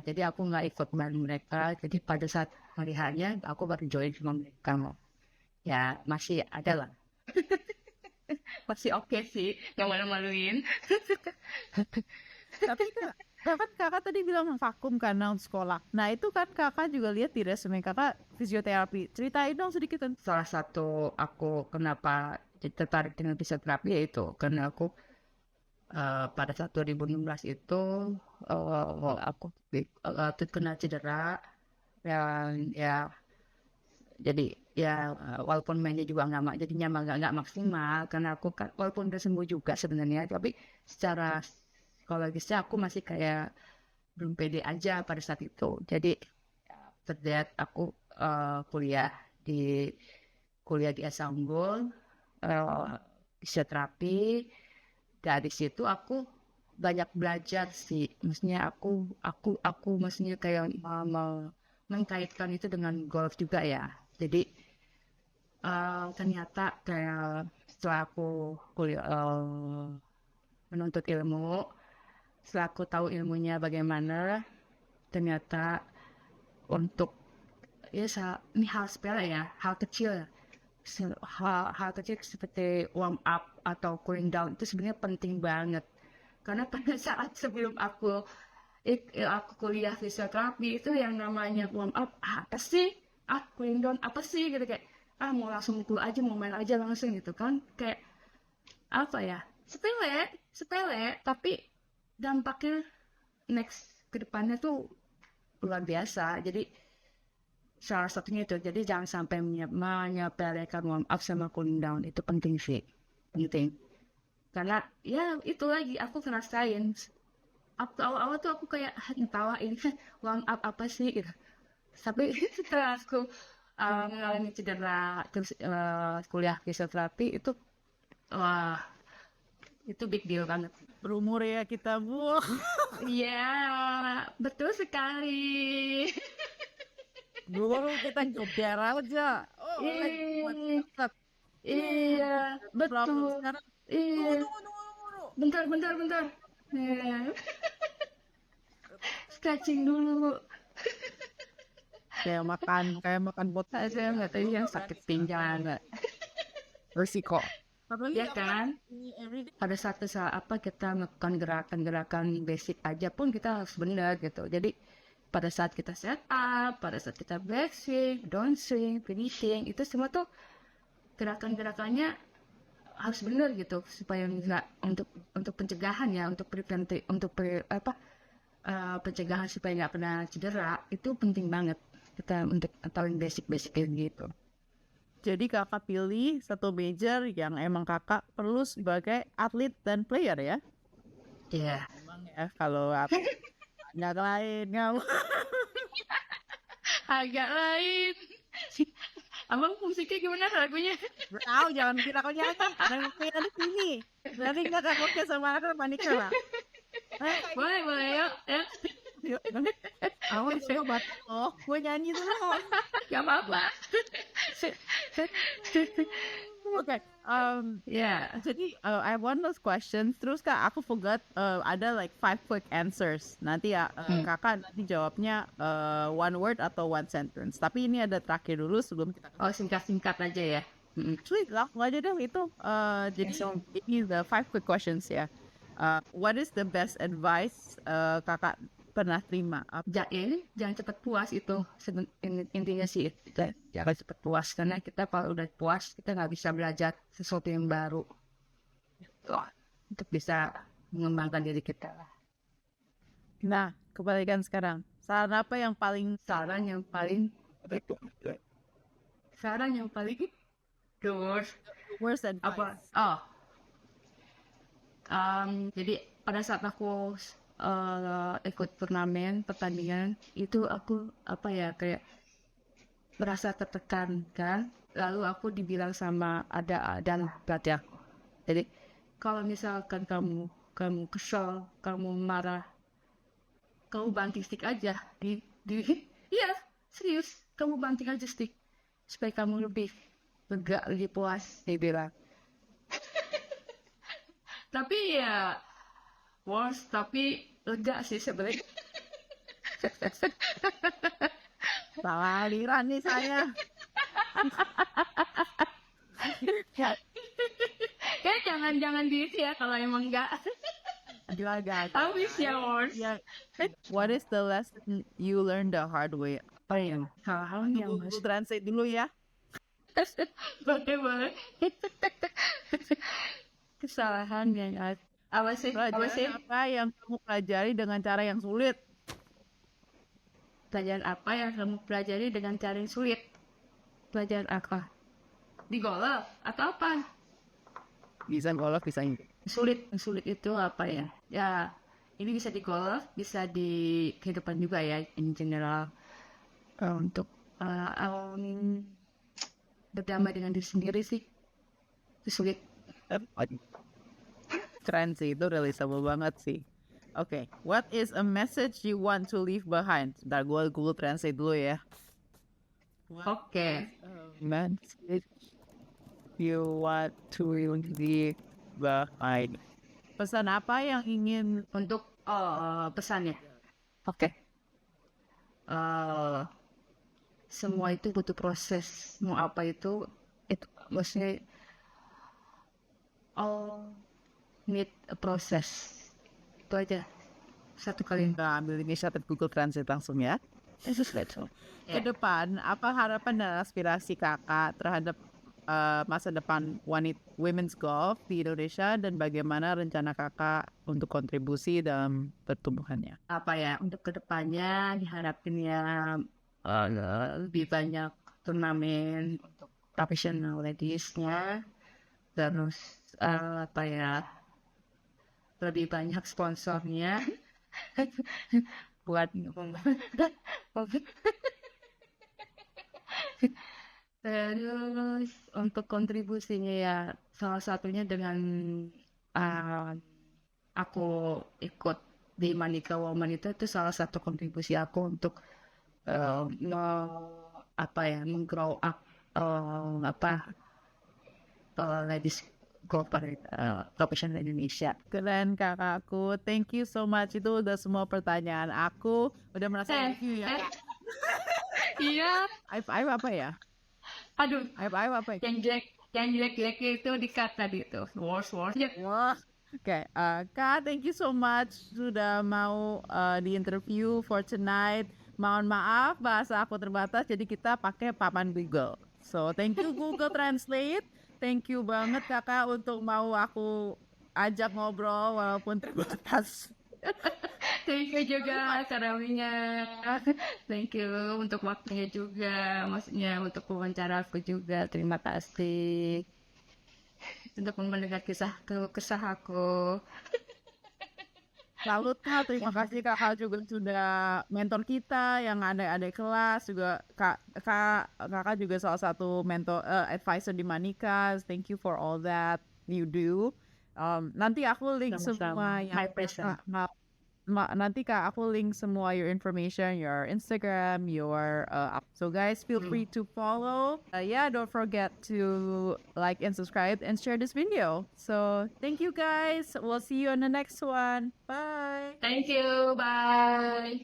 Jadi aku nggak ikut bareng mereka. Jadi pada saat hari harinya aku baru join sama mereka. Ya masih ada lah, masih oke sih, nggak malu-maluin. Tapi kakak tadi bilang vakum karena sekolah. Nah itu kan kakak juga lihat di resume kakak fisioterapi. Ceritain dong sedikit kan. Salah satu aku kenapa tertarik dengan fisioterapi yaitu karena aku pada saat 2016 itu aku terkena cedera dan ya jadi ya walaupun mainnya juga jadinya nggak maksimal karena aku kan walaupun udah sembuh juga sebenarnya tapi secara psikologisnya aku masih kayak belum pede aja pada saat itu jadi terlihat aku di kuliah di Esa Unggul fisioterapi. Dari situ aku banyak belajar sih maksudnya aku maksudnya kayak mengkaitkan itu dengan golf juga ya jadi ternyata kayak setelah aku kuliah menuntut ilmu setelah aku tahu ilmunya bagaimana ternyata untuk ya ini hal sepele ya hal kecil ya hal kecil seperti warm up atau cooling down itu sebenarnya penting banget karena pada saat sebelum aku kuliah fisioterapi itu yang namanya warm up apa sih cooling down apa sih gitu kayak mau langsung keluar aja mau main aja langsung gitu kan kayak apa ya sepele sepele tapi dampaknya next ke depannya tuh luar biasa jadi salah satunya itu jadi jangan sampai menyepelekan warm up sama cooling down itu penting sih penting karena ya itu lagi aku ngerasain awal-awal tuh aku kayak ngetawain warm up apa sih gitu tapi setelah aku mengalami cedera terus kuliah fisioterapi itu wah itu big deal banget. Berumur ya kita bu. Iya betul sekali. Dulu kita ngejar aja. Oh, Ih, like, iya problem betul sekarang. iya Tunggu. bentar ya. Stretching dulu Kayak makan botak saya nggak tahu yang sakit pinggang nggak resiko. ya kan pada saat apa kita melakukan gerakan-gerakan basic aja pun kita harus benar gitu jadi pada saat kita set up pada saat kita back swing down swing finishing itu semua tuh gerakan-gerakannya harus benar gitu supaya nggak untuk pencegahan ya untuk preventif pencegahan supaya nggak pernah cedera itu penting banget kita untuk tahu basic gitu. Jadi kakak pilih satu major yang emang kakak perlu sebagai atlet dan player ya? Iya. Emang ya kalau nggak lain kamu. Agak lain. Abang musiknya gimana lagunya? Tahu jangan kira kau nyanyi. Ada yang ada di sini. Nanti nggak kakak sama aku panik lah. Boleh yuk. Aku coba. Oh, gue nyanyi dulu. Gak apa-apa. Okay. Yeah. Jadi I have one last question. Terus kak, aku forgot ada like 5 quick answers. Nanti ya kakak nanti jawabnya one word atau one sentence. Tapi ini ada terakhir dulu sebelum kita. Oh singkat-singkat aja ya. Sweet lah, aja deh itu. Jadi ini the 5 quick questions ya. What is the best advice kakak pernah terima? Jangan cepat puas itu intinya sih jangan cepat puas karena kita kalau udah puas kita nggak bisa belajar sesuatu yang baru untuk bisa mengembangkan diri kita lah. Nah kebalikan sekarang saran apa yang paling the worst advice apa jadi pada saat aku ikut turnamen pertandingan itu aku kayak merasa tertekan kan lalu aku dibilang sama dan pelatih aku jadi kalau misalkan kamu kesel kamu marah kamu banting stick aja iya serius kamu banting aja stick supaya kamu lebih lega lebih puas dia bilang. Tapi ya worse tapi lega sih sebenarnya. Salah aliran nih saya. Ya jangan diisi ya kalau emang enggak. Agak-agak. Habis ya worse. Ya. What is the lesson you learned the hard way? Apa ya hal-hal yang Google Translate dulu ya. boleh kesalahan yang apa sih Pelajaran apa yang kamu pelajari dengan cara yang sulit? pelajaran apa yang kamu pelajari dengan cara yang sulit? Pelajaran apa? Di golf atau apa? Bisa golf, bisa ini. Sulit itu apa ya? Ya, ini bisa di golf, bisa di kehidupan juga ya, in general. Untuk berdamai dengan diri sendiri sih, itu sulit. Keren sih, itu relatable banget sih. Oke, what is a message you want to leave behind? Bentar, gue Google Translate dulu ya. Oke, Message you want to leave behind. Pesan apa yang ingin untuk pesannya. Oke. Semua itu butuh proses. Mau apa itu maksudnya all need a process. Itu aja. Satu kali. kita ambil inisiatif Google Translate langsung ya? Betul. Ke depan, apa harapan dan aspirasi kakak terhadap masa depan women's golf di Indonesia dan bagaimana rencana kakak untuk kontribusi dalam pertumbuhannya? Apa ya untuk kedepannya diharapin ya lebih banyak turnamen untuk professional ladies-nya, terus apa ya lebih banyak sponsornya buat terus untuk kontribusinya ya salah satunya dengan aku ikut di Manika Woman itu salah satu kontribusi aku untuk menggrow up ladies golfer profesional Indonesia. Keren kakakku, thank you so much. Itu udah semua pertanyaan aku. Udah merasa thank you ya. Iya. Aib apa ya? Aduh. Aib apa ya? Yang jelek itu dikat tadi itu. Worst. Wah. Oke, Kak, thank you so much sudah mau di interview for tonight. Mohon maaf bahasa aku terbatas, jadi kita pakai papan Google. So, thank you Google Translate. Thank you banget kakak untuk mau aku ajak ngobrol walaupun terbatas. Thank you juga Karaminya. Thank you untuk waktunya juga. Maksudnya untuk wawancara aku juga. Terima kasih untuk mendengar kisah aku. Lalu Kak, terima kasih kakak juga sudah mentor kita yang adik-adik kelas juga kakak juga salah satu mentor advisor di Manika. Thank you for all that you do. Nanti aku link semua yang nanti Kak aku link semua your information, your Instagram, your so guys feel free to follow. Don't forget to like and subscribe and share this video. So thank you guys. We'll see you on the next one. Bye. Thank you. Bye.